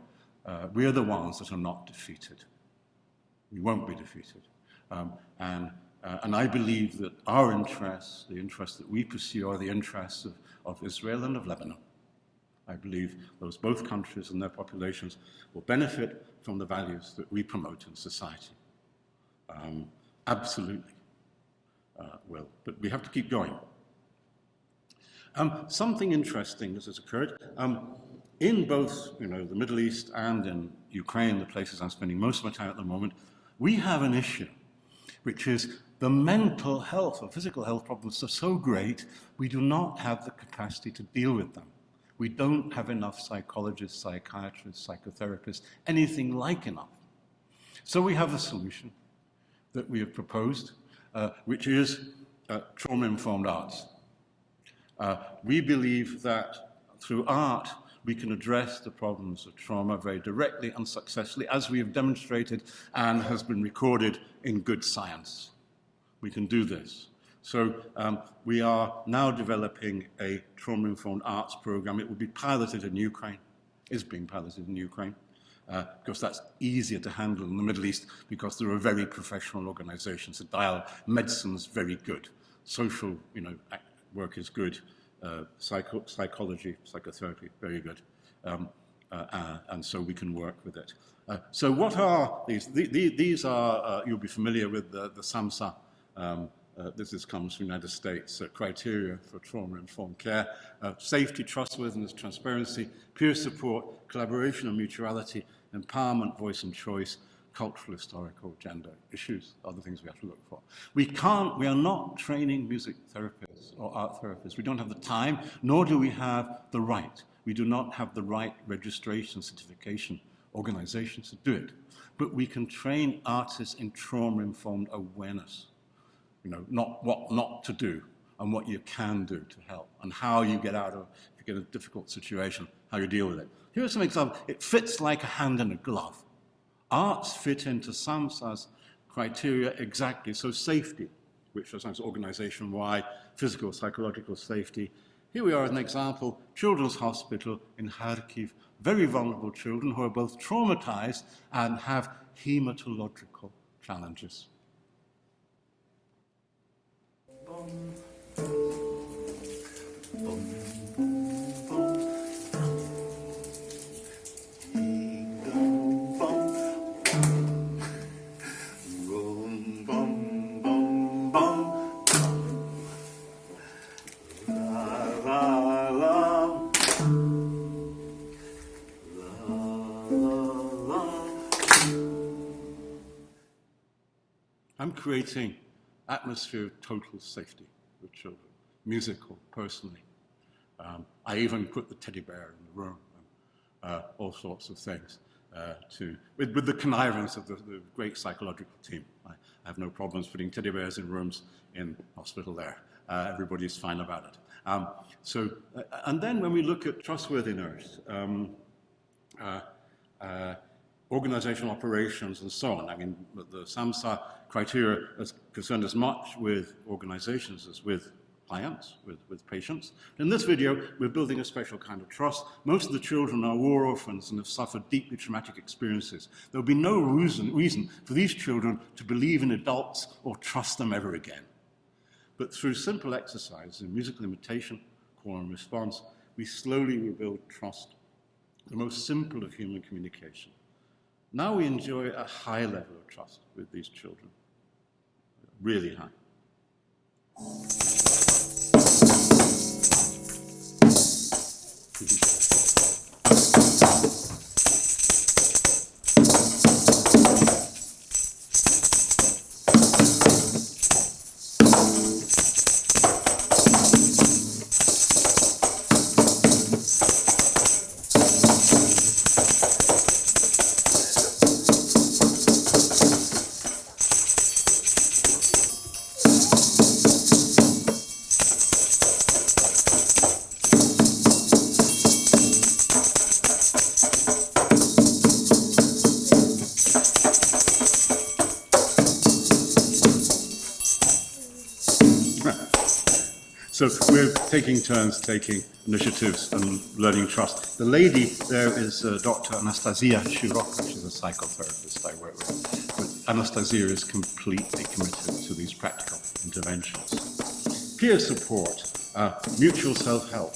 We're the ones that are not defeated. We won't be defeated. And I believe that our interests, the interests that we pursue, are the interests of Israel and of Lebanon. I believe those both countries and their populations will benefit from the values that we promote in society. Absolutely will. But we have to keep going. Something interesting that has occurred. In both the Middle East and in Ukraine, the places I'm spending most of my time at the moment, we have an issue, which is the mental health or physical health problems are so great, we do not have the capacity to deal with them. We don't have enough psychologists, psychiatrists, psychotherapists, anything like enough. So we have a solution that we have proposed, which is trauma-informed arts. We believe that through art, we can address the problems of trauma very directly and successfully, as we have demonstrated and has been recorded in good science. We can do this. So we are now developing a trauma-informed arts program. It will be piloted in Ukraine, is being piloted in Ukraine, because that's easier to handle in the Middle East, because there are very professional organizations. The dial medicine's very good. Social work is good. Psychology, psychotherapy, very good. And so we can work with it. So what are these? These are, you'll be familiar with the SAMHSA. This comes from the United States, criteria for trauma-informed care: safety, trustworthiness, transparency, peer support, collaboration and mutuality, empowerment, voice and choice, cultural, historical, gender issues, other things we have to look for. We are not training music therapists or art therapists. We don't have the time, nor do we have the right. We do not have the right registration, certification, organizations to do it. But we can train artists in trauma-informed awareness. Not what not to do and what you can do to help, and how you get out of, if you get a difficult situation, how you deal with it. Here are some examples. It fits like a hand in a glove. Arts fit into SAMHSA's criteria exactly. So safety, which is organization-wide, physical, psychological safety. Here we are as an example, Children's Hospital in Kharkiv, very vulnerable children who are both traumatized and have hematological challenges. creating atmosphere of total safety for children, musical, personally. I even put the teddy bear in the room, all sorts of things, with the connivance of the great psychological team. I have no problems putting teddy bears in rooms in hospital there. Everybody's fine about it. And then when we look at trustworthiness, organizational operations and so on, I mean, the SAMHSA criteria is concerned as much with organizations as with clients, with patients. In this video, we're building a special kind of trust. Most of the children are war orphans and have suffered deeply traumatic experiences. There will be no reason for these children to believe in adults or trust them ever again. But through simple exercise in musical imitation, call and response, we slowly rebuild trust, the most simple of human communication. Now we enjoy a high level of trust with these children, really high. So we're taking turns taking initiatives and learning trust. The lady there is Dr. Anastasia Shirok. She's a psychotherapist I work with. But Anastasia is completely committed to these practical interventions. Peer support, mutual self-help,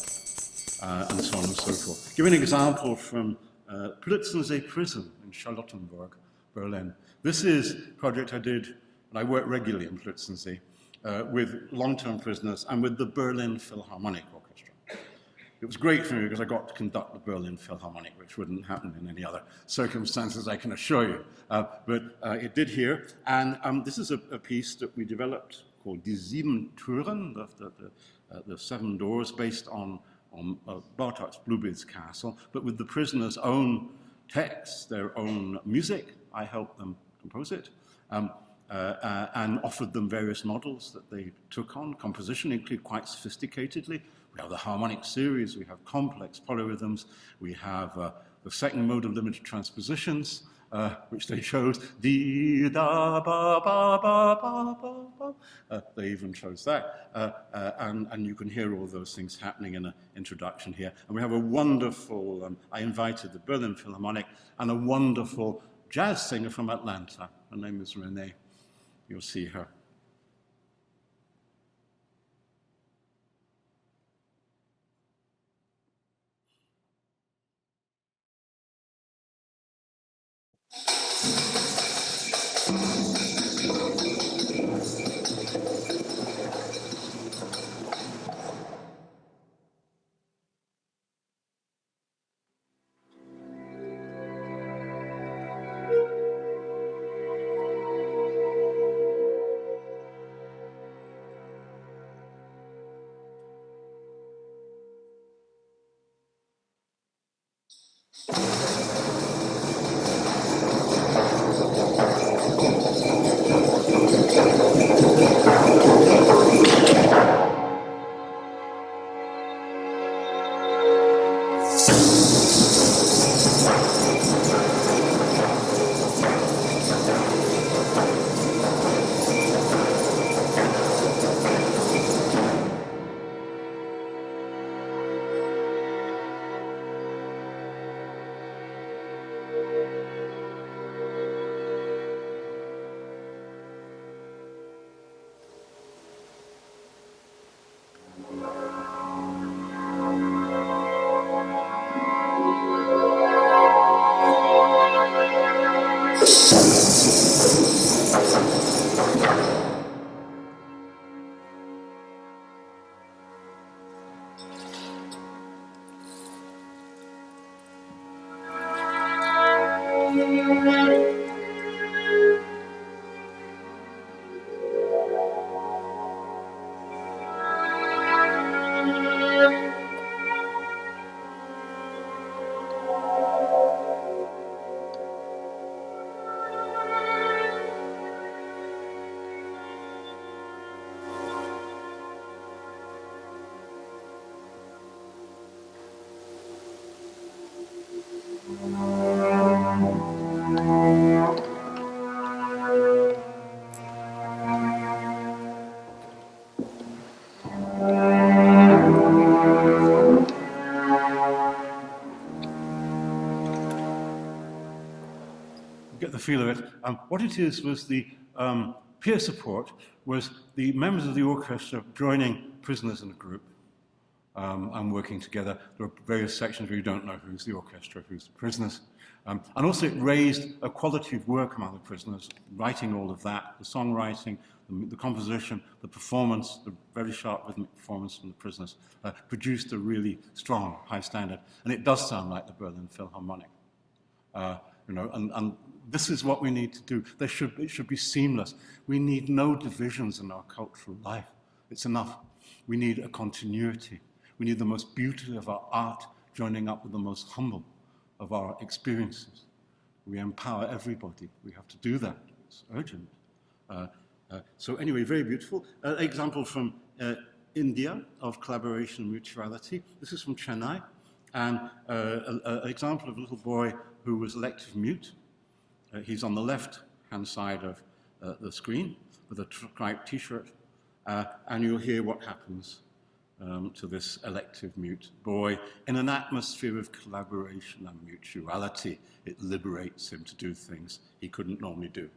and so on and so forth. Give an example from Plötzensee Prison in Charlottenburg, Berlin. This is a project I did, and I work regularly in Plötzensee, with long-term prisoners and with the Berlin Philharmonic Orchestra. It was great for me because I got to conduct the Berlin Philharmonic, which wouldn't happen in any other circumstances, I can assure you. But it did here, and this is a piece that we developed called Die Sieben Türen, the seven doors, based on Bartok's Bluebeard's Castle, but with the prisoners' own texts, their own music. I helped them compose it. And offered them various models that they took on. Composition included quite sophisticatedly. We have the harmonic series, we have complex polyrhythms, we have the second mode of limited transpositions, which they chose. Dee, da, ba, ba, ba, ba, ba, ba. They even chose that. And you can hear all those things happening in an introduction here. And we have a wonderful, I invited the Berlin Philharmonic and a wonderful jazz singer from Atlanta. Her name is Renee. You'll see her. feel of it. What it is was the peer support was the members of the orchestra joining prisoners in a group and working together. There are various sections where you don't know who's the orchestra, who's the prisoners. And also it raised a quality of work among the prisoners, writing all of that, the songwriting, the composition, the performance, the very sharp rhythmic performance from the prisoners, produced a really strong, high standard. And it does sound like the Berlin Philharmonic. And this is what we need to do. It should be seamless. We need no divisions in our cultural life. It's enough. We need a continuity. We need the most beauty of our art joining up with the most humble of our experiences. We empower everybody. We have to do that. It's urgent. So anyway, very beautiful. Example from India of collaboration and mutuality. This is from Chennai. And an example of a little boy who was elective mute. He's on the left-hand side of the screen with a striped T-shirt. And you'll hear what happens to this elective mute boy in an atmosphere of collaboration and mutuality. It liberates him to do things he couldn't normally do.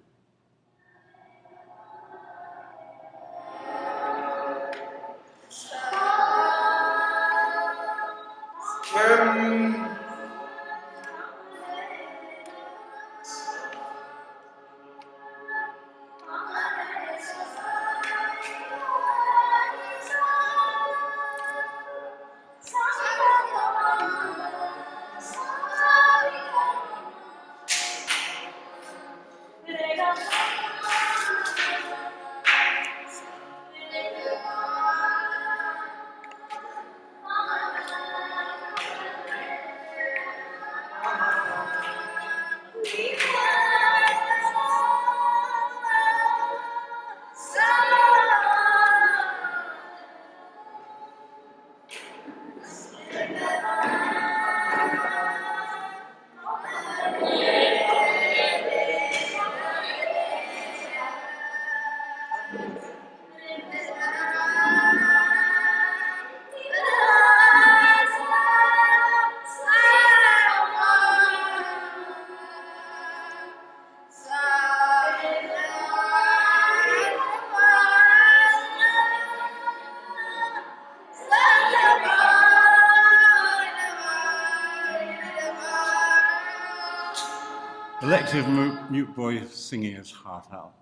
Elective mute boy singing his heart out.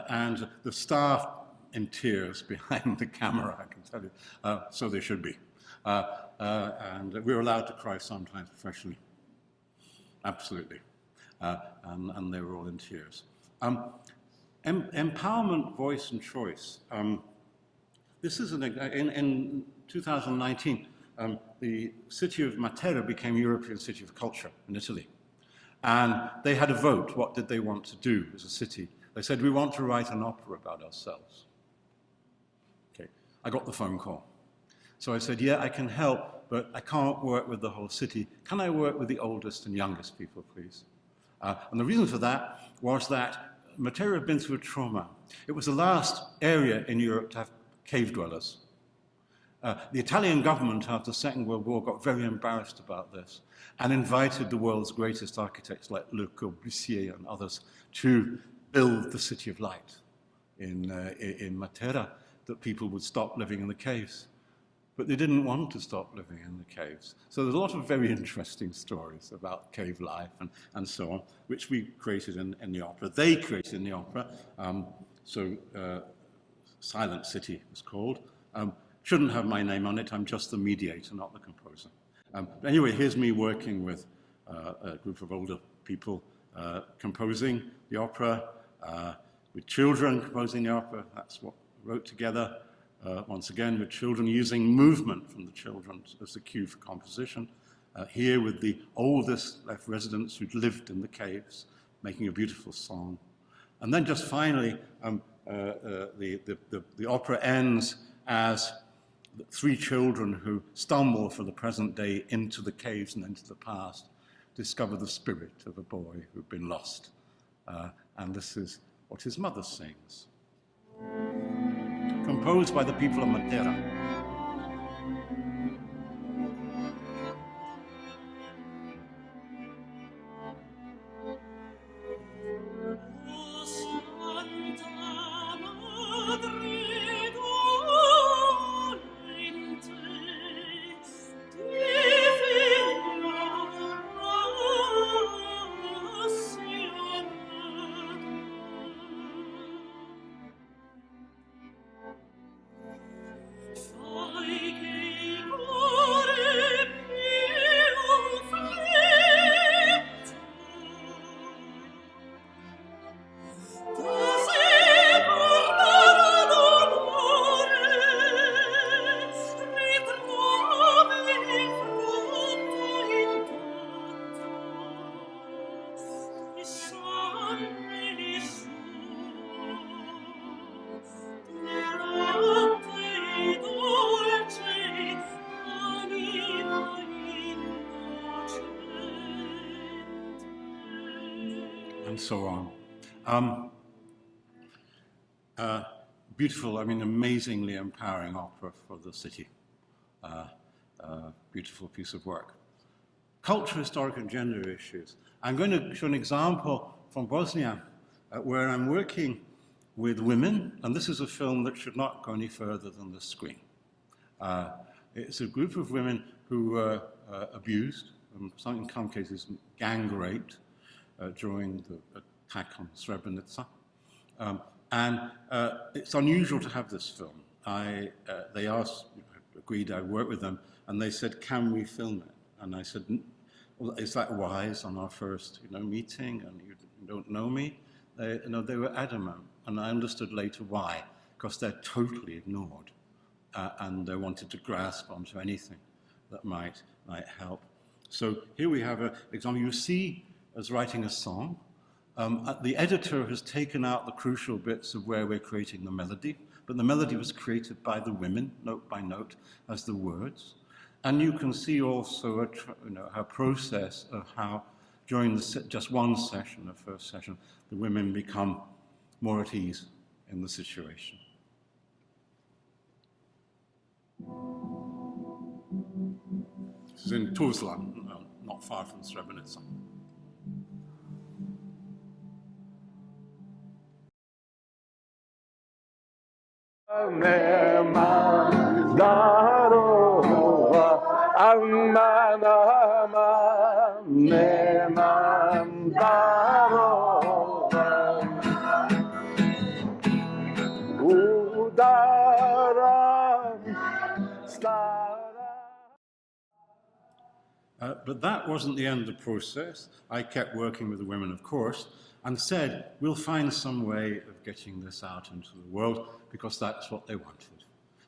And the staff in tears behind the camera, I can tell you. So they should be. And we're allowed to cry sometimes professionally. Absolutely. And they were all in tears. Empowerment, voice, and choice. This is in 2019, the city of Matera became European City of Culture in Italy. And they had a vote. What did they want to do as a city? They said, we want to write an opera about ourselves. Okay, I got the phone call. So I said, yeah, I can help, but I can't work with the whole city. Can I work with the oldest and youngest people, please? And the reason for that was that Matera had been through a trauma. It was the last area in Europe to have cave dwellers. The Italian government after the Second World War got very embarrassed about this and invited the world's greatest architects like Le Corbusier and others to build the City of Light in Matera, that people would stop living in the caves. But they didn't want to stop living in the caves. So there's a lot of very interesting stories about cave life and so on, which we created in the opera. They created in the opera. Silent City was called. Shouldn't have my name on it. I'm just the mediator, not the composer. Anyway, here's me working with a group of older people composing the opera, with children composing the opera. That's what we wrote together. Once again, with children, using movement from the children as the cue for composition. Here with the oldest left residents who'd lived in the caves, making a beautiful song. And then just finally, the opera ends as three children who stumble from the present day into the caves and into the past discover the spirit of a boy who'd been lost. And this is what his mother sings. Composed by the people of Matera. so on. Beautiful, I mean, amazingly empowering opera for the city. Beautiful piece of work. Culture, historic, and gender issues. I'm going to show an example from Bosnia where I'm working with women, and this is a film that should not go any further than the screen. It's a group of women who were abused, in some cases gang raped during the attack on Srebrenica. It's unusual to have this film. They asked, agreed I'd work with them, and they said, can we film it? And I said, well, is that wise on our first meeting, and you don't know me? They were adamant, and I understood later why, because they're totally ignored, and they wanted to grasp onto anything that might help. So here we have an example. You see us writing a song. The editor has taken out the crucial bits of where we're creating the melody, but the melody was created by the women, note by note, as the words. And you can see also her process of how, during just one session, the first session, the women become more at ease in the situation. This is in Tuzla, not far from Srebrenica. Nema darova, amanama, nema darova. Udaram stara. But that wasn't the end of the process. I kept working with the women, of course, and said, we'll find some way of getting this out into the world, because that's what they wanted.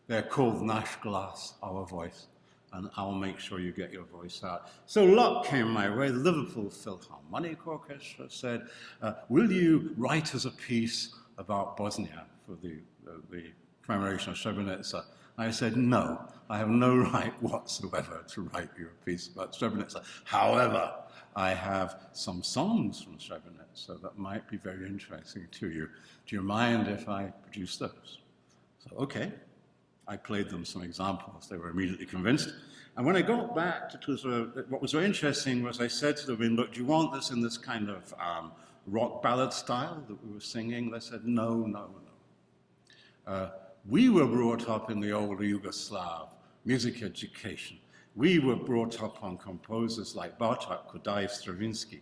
They're called Nash Glass, our voice, and I'll make sure you get your voice out. So luck came my way. The Liverpool Philharmonic Orchestra said, will you write us a piece about Bosnia for the commemoration of Srebrenica? I said, no, I have no right whatsoever to write you a piece about Srebrenica. However, I have some songs from Srebrenica that might be very interesting to you. Do you mind if I produce those? So, okay. I played them some examples. They were immediately convinced. And when I got back to Tuzla, what was very interesting was I said to the women, look, do you want this in this kind of rock ballad style that we were singing? They said, no, no, no. We were brought up in the old Yugoslav music education. We were brought up on composers like Bartok, Kodály, Stravinsky.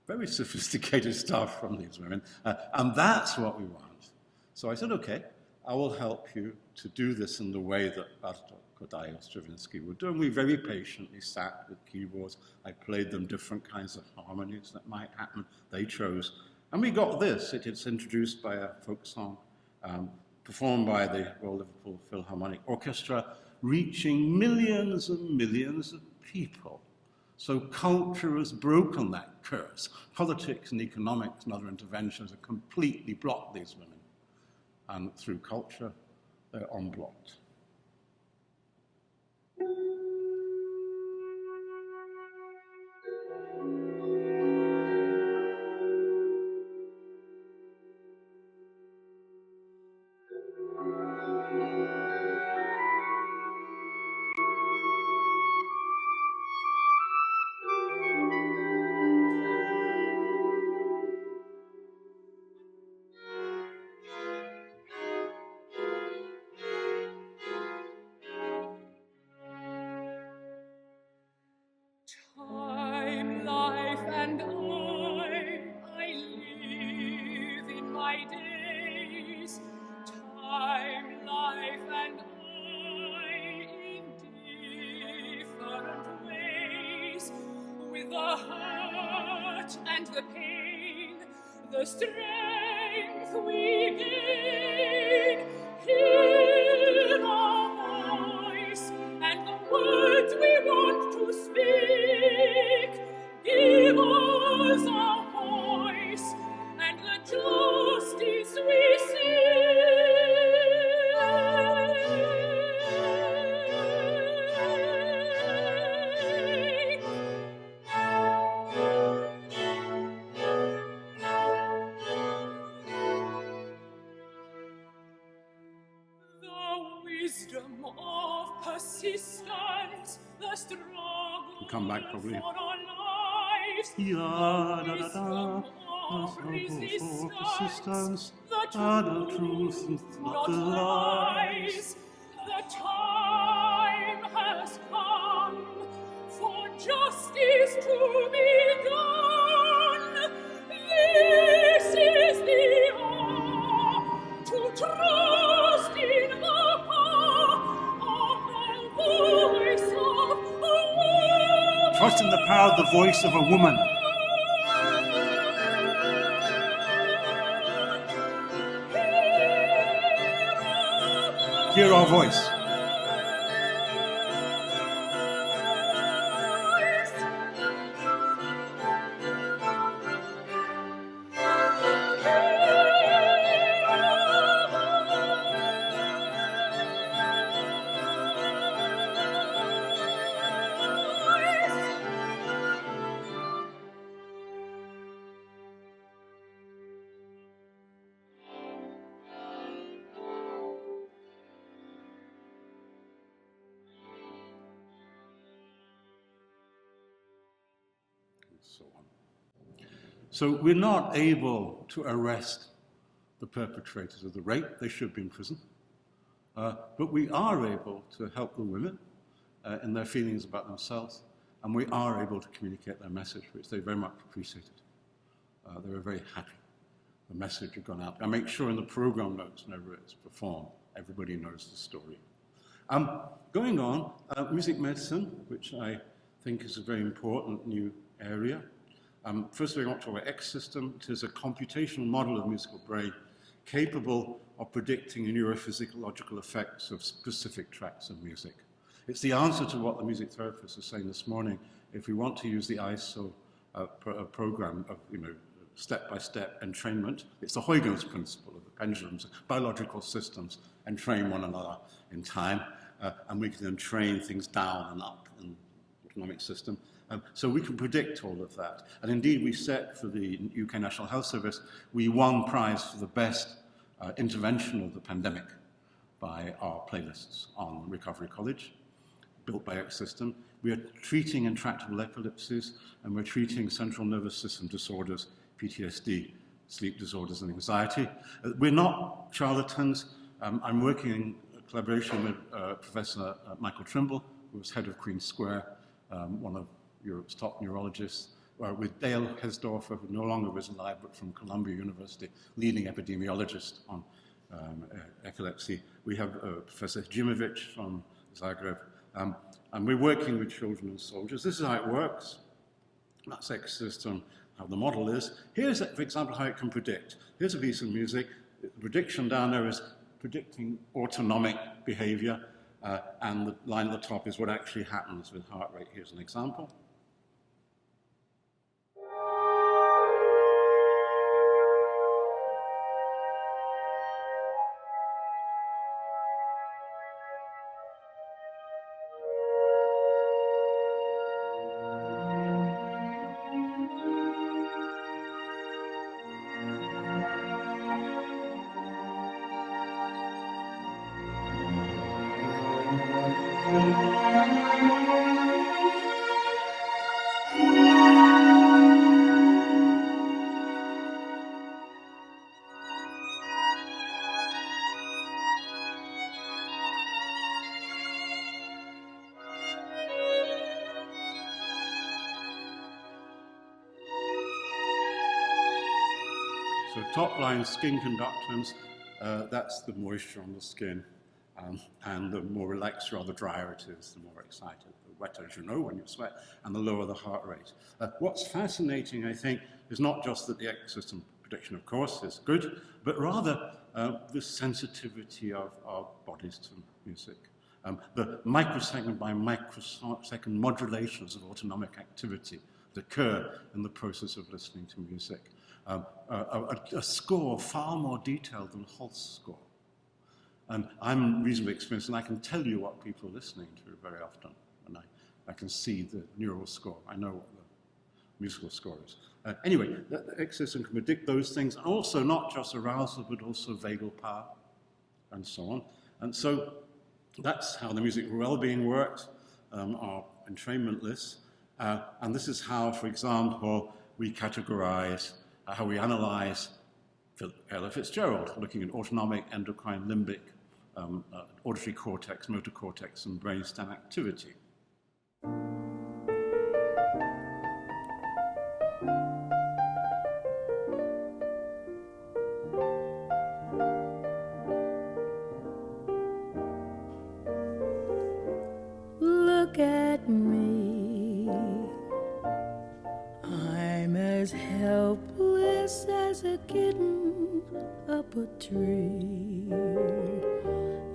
Very sophisticated stuff from these women. And that's what we want. So I said, okay, I will help you to do this in the way that Bartok, Kodály, or Stravinsky would do. And we very patiently sat with keyboards. I played them different kinds of harmonies that might happen. They chose. And we got this. It's introduced by a folk song, performed by the Royal Liverpool Philharmonic Orchestra, reaching millions and millions of people. So culture has broken that curse. Politics and economics and other interventions have completely blocked these women. And through culture, they're unblocked. Time, life, and I live in my days. Time, life, and I in different ways. With the hurt and the pain, the strength we gain. Hear our voice and the words we want to speak. Give us our voice and the justice we seek. wisdom of persistence, the struggle Come back, probably. for our lives, Yeah, da, da, wisdom da. of resistance, the the truth, not not the lies. lies. The time has come for justice to be done. This is the hour to trust in the power of the voice of a woman. Trust in the power of the voice of a woman. Hear our voice. So on. So we're not able to arrest the perpetrators of the rape. They should be in prison. But we are able to help the women in their feelings about themselves, and we are able to communicate their message, which they very much appreciated. They were very happy. The message had gone out. I make sure in the program notes, whenever it's performed, everybody knows the story. Going on, music medicine, which I think is a very important new area. First, we want to talk about X system. It is a computational model of the musical brain capable of predicting the neurophysiological effects of specific tracks of music. It's the answer to what the music therapists were saying this morning. If we want to use the ISO program of, step-by-step entrainment, it's the Huygens principle of the pendulums. Biological systems entrain one another in time, and we can then train things down and up in the autonomic system. So we can predict all of that. And indeed, we set for the UK National Health Service, we won prize for the best intervention of the pandemic by our playlists on Recovery College, built by X System. We are treating intractable epilepsies, and we're treating central nervous system disorders, PTSD, sleep disorders, and anxiety. We're not charlatans. I'm working in collaboration with Professor Michael Trimble, who was head of Queen's Square, one of Europe's top neurologists, with Dale Hesdorfer, who no longer is alive, but from Columbia University, leading epidemiologist on epilepsy. We have Professor Jimovic from Zagreb, and we're working with children and soldiers. This is how it works. That's X system, how the model is. Here's, for example, how it can predict. Here's a piece of music. The prediction down there is predicting autonomic behavior, and the line at the top is what actually happens with heart rate. Here's an example. So top line, skin conductance, that's the moisture on the skin. And the more relaxed or the drier it is, the more excited. The wetter, as you know, when you sweat, and the lower the heart rate. What's fascinating, I think, is not just that the X system prediction, of course, is good, but rather the sensitivity of our bodies to music. The microsecond by microsecond modulations of autonomic activity that occur in the process of listening to music. A score far more detailed than Holst's score. And I'm reasonably experienced, and I can tell you what people are listening to very often. And I can see the neural score. I know what the musical score is. Anyway, the X system can predict those things, and also not just arousal, but also vagal power, and so on. And so That's how the music well-being worked, our entrainment lists. And this is how, for example, we categorize, how we analyze Ella Fitzgerald, looking at autonomic, endocrine, limbic, auditory cortex, motor cortex, and brainstem activity. Look at me, I'm as helpless as a kitten up a tree,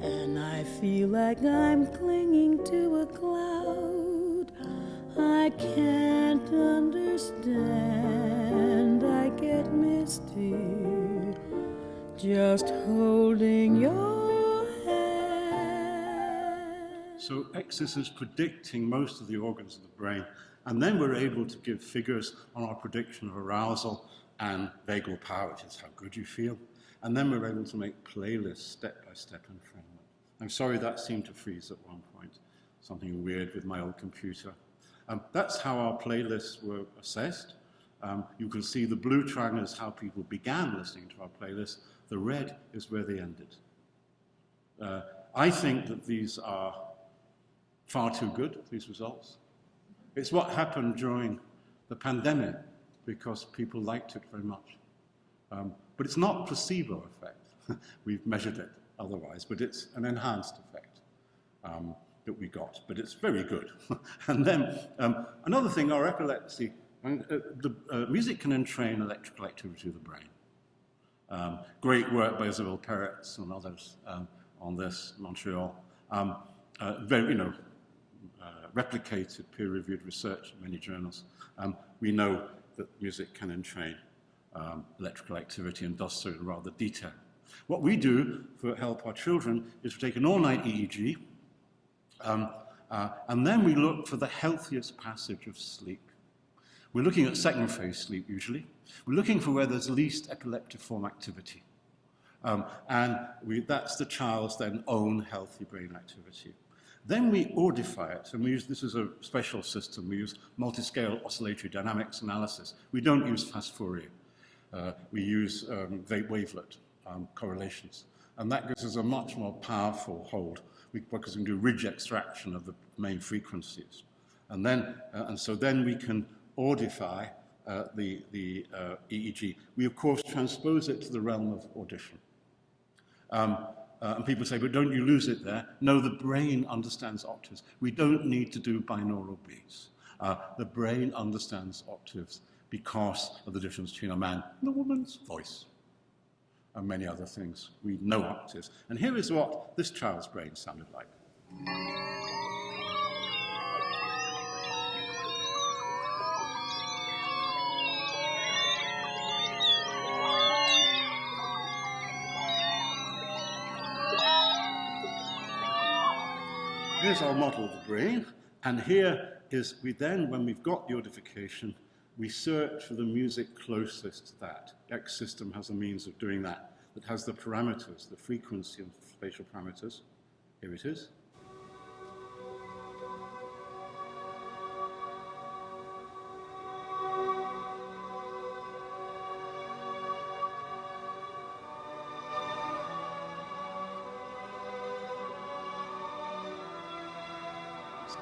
and I feel like I'm clinging to a cloud. I can't understand, I get misty just holding your hand. So EXIS is predicting most of the organs of the brain, and then we're able to give figures on our prediction of arousal and vagal power, which is how good you feel. And then we're able to make playlists step-by-step and framework. I'm sorry that seemed to freeze at one point. Something weird with my old computer. That's how our playlists were assessed. You can see the blue triangle is how people began listening to our playlists. The red is where they ended. I think that these are far too good, these results. It's what happened during the pandemic because people liked it very much. But it's not placebo effect. We've measured it otherwise, but it's an enhanced effect that we got, but it's very good. And then another thing, our epilepsy, music can entrain electrical activity of the brain. Great work by Isabelle Peretz and others on this, Montreal. Very, replicated peer-reviewed research in many journals. We know that music can entrain electrical activity and does so in rather detail. What we do to help our children is to take an all-night EEG, and then we look for the healthiest passage of sleep. We're looking at second phase sleep usually. We're looking for where there's least epileptiform activity. That's the child's then own healthy brain activity. Then we audify it, and this is a special system. We use multi-scale oscillatory dynamics analysis. We don't use fast Fourier. We use wavelet correlations. And that gives us a much more powerful hold because we can do ridge extraction of the main frequencies. And so then we can audify the EEG. We, of course, transpose it to the realm of audition. And people say, but don't you lose it there? No, the brain understands octaves. We don't need to do binaural beats. The brain understands octaves because of the difference between a man and a woman's voice and many other things. We know octaves. And here is what this child's brain sounded like. Here's our model of the brain, and here is, when we've got the audification, we search for the music closest to that. X system has a means of doing that has the parameters, the frequency and spatial parameters. Here it is.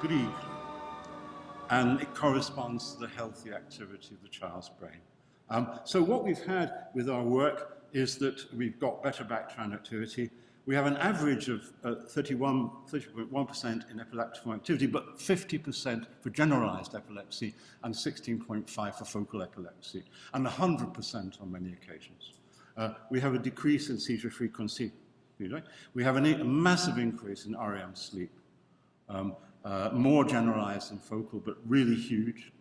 Grieg, and it corresponds to the healthy activity of the child's brain. So what we've had with our work is that we've got better background activity. We have an average of 30.1% in epileptiform activity, but 50% for generalized epilepsy and 16.5% for focal epilepsy, and 100% on many occasions. We have a decrease in seizure frequency. We have a massive increase in REM sleep. More generalized than focal, but really huge.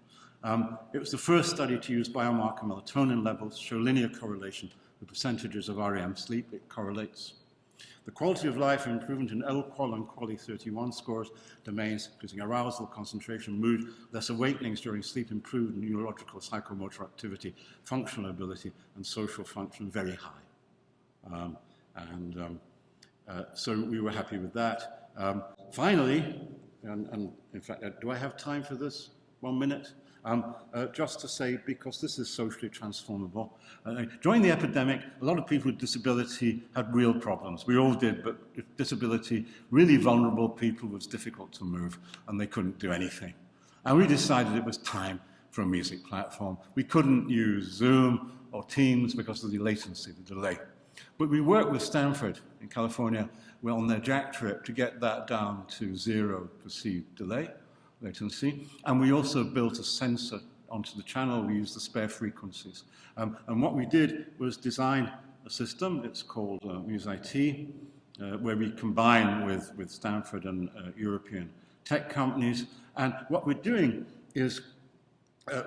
It was the first study to use biomarker melatonin levels, show linear correlation with percentages of REM sleep. It correlates. The quality of life improvement in L-QoL and QoLI-31 scores domains, including arousal, concentration, mood, less awakenings during sleep, improved neurological psychomotor activity, functional ability, and social function, very high. So we were happy with that. Finally, and in fact, do I have time for this? 1 minute? Just to say, because this is socially transformable. During the epidemic, a lot of people with disability had real problems. We all did, but with disability, really vulnerable people, it was difficult to move, and they couldn't do anything. And we decided it was time for a music platform. We couldn't use Zoom or Teams because of the latency, the delay. But we worked with Stanford in California. We're on their Jack trip to get that down to 0 perceived delay, latency. And we also built a sensor onto the channel. We used the spare frequencies. And what we did was design a system. It's called MuseIT, where we combine with Stanford and European tech companies. And what we're doing is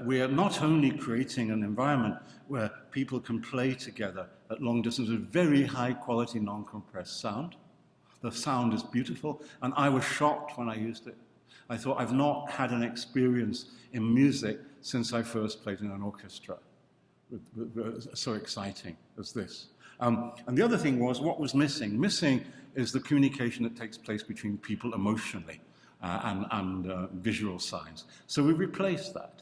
we are not only creating an environment where people can play together at long distance with very high quality non-compressed sound. The sound is beautiful, and I was shocked when I used it. I thought, I've not had an experience in music since I first played in an orchestra. So exciting as this. And the other thing was, what was missing? Missing is the communication that takes place between people emotionally and visual signs. So we replaced that.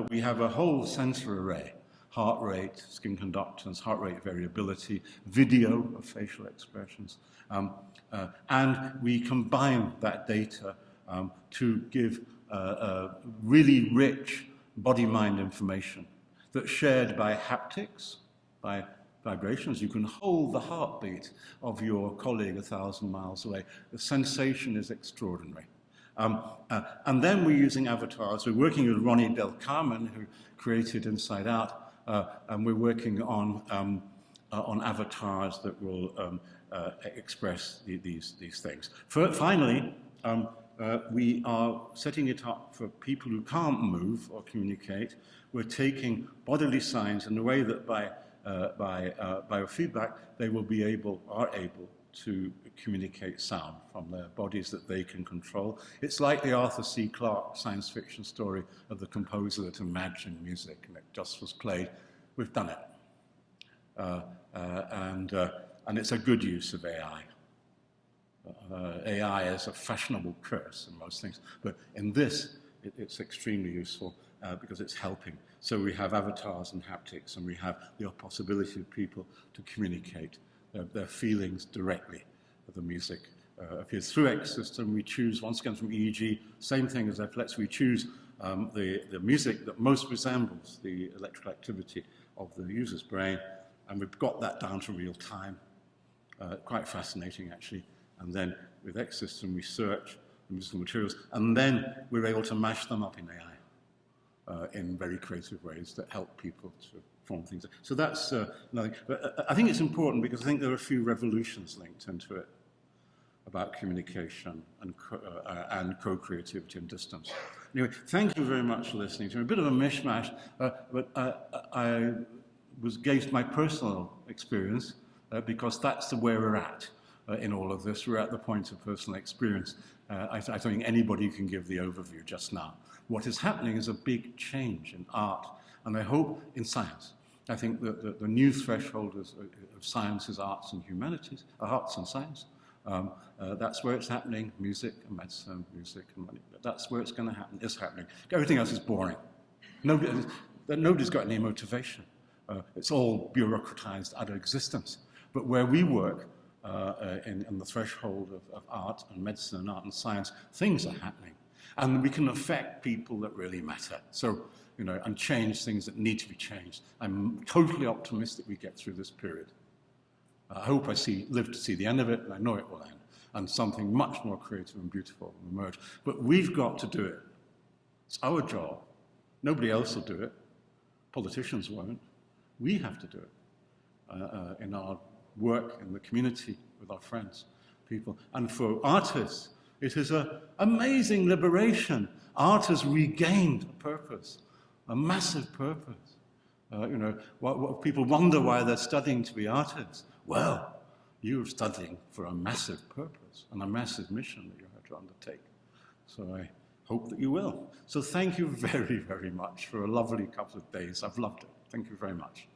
We have a whole sensor array: heart rate, skin conductance, heart rate variability, video of facial expressions. And we combine that data to give really rich body-mind information that's shared by haptics, by vibrations. You can hold the heartbeat of your colleague 1,000 miles away. The sensation is extraordinary. And then we're using avatars. We're working with Ronnie Del Carmen, who created Inside Out, and we're working on avatars that will express these things. Finally, we are setting it up for people who can't move or communicate. We're taking bodily signs in the way that by biofeedback, they are able to communicate sound from their bodies that they can control. It's like the Arthur C. Clarke science fiction story of the composer that imagined music, and it just was played. We've done it. And it's a good use of AI. AI is a fashionable curse in most things, but in this, it's extremely useful because it's helping. So we have avatars and haptics, and we have the possibility of people to communicate their feelings directly with the music. Appears through X system, we choose, once again from EEG, same thing as FLEX, we choose the music that most resembles the electrical activity of the user's brain, and we've got that down to real time. Quite fascinating, actually. And then with X system, we search the musical materials, and then we're able to mash them up in AI in very creative ways that help people to form things. So that's another thing. But I think it's important because I think there are a few revolutions linked into it about communication and co-creativity and distance. Anyway, thank you very much for listening to me. A bit of a mishmash, but I gave my personal experience because that's where we're at in all of this. We're at the point of personal experience. I don't think anybody can give the overview just now. What is happening is a big change in art, and I hope in science. I think that the new threshold of science is arts and humanities, arts and science. That's where it's happening, music and medicine, music and money. That's where it's going to happen, is happening. Everything else is boring. Nobody's got any motivation. It's all bureaucratized out of existence. But where we work in the threshold of art and medicine and art and science, things are happening. And we can affect people that really matter. So, and change things that need to be changed. I'm totally optimistic we get through this period. I hope I live to see the end of it, and I know it will end, and something much more creative and beautiful will emerge. But we've got to do it. It's our job. Nobody else will do it. Politicians won't. We have to do it in our work in the community with our friends, people. And for artists, it is an amazing liberation. Art has regained a purpose, a massive purpose. What people wonder why they're studying to be artists. Well, you're studying for a massive purpose and a massive mission that you have to undertake. So I hope that you will. So thank you very, very much for a lovely couple of days. I've loved it. Thank you very much.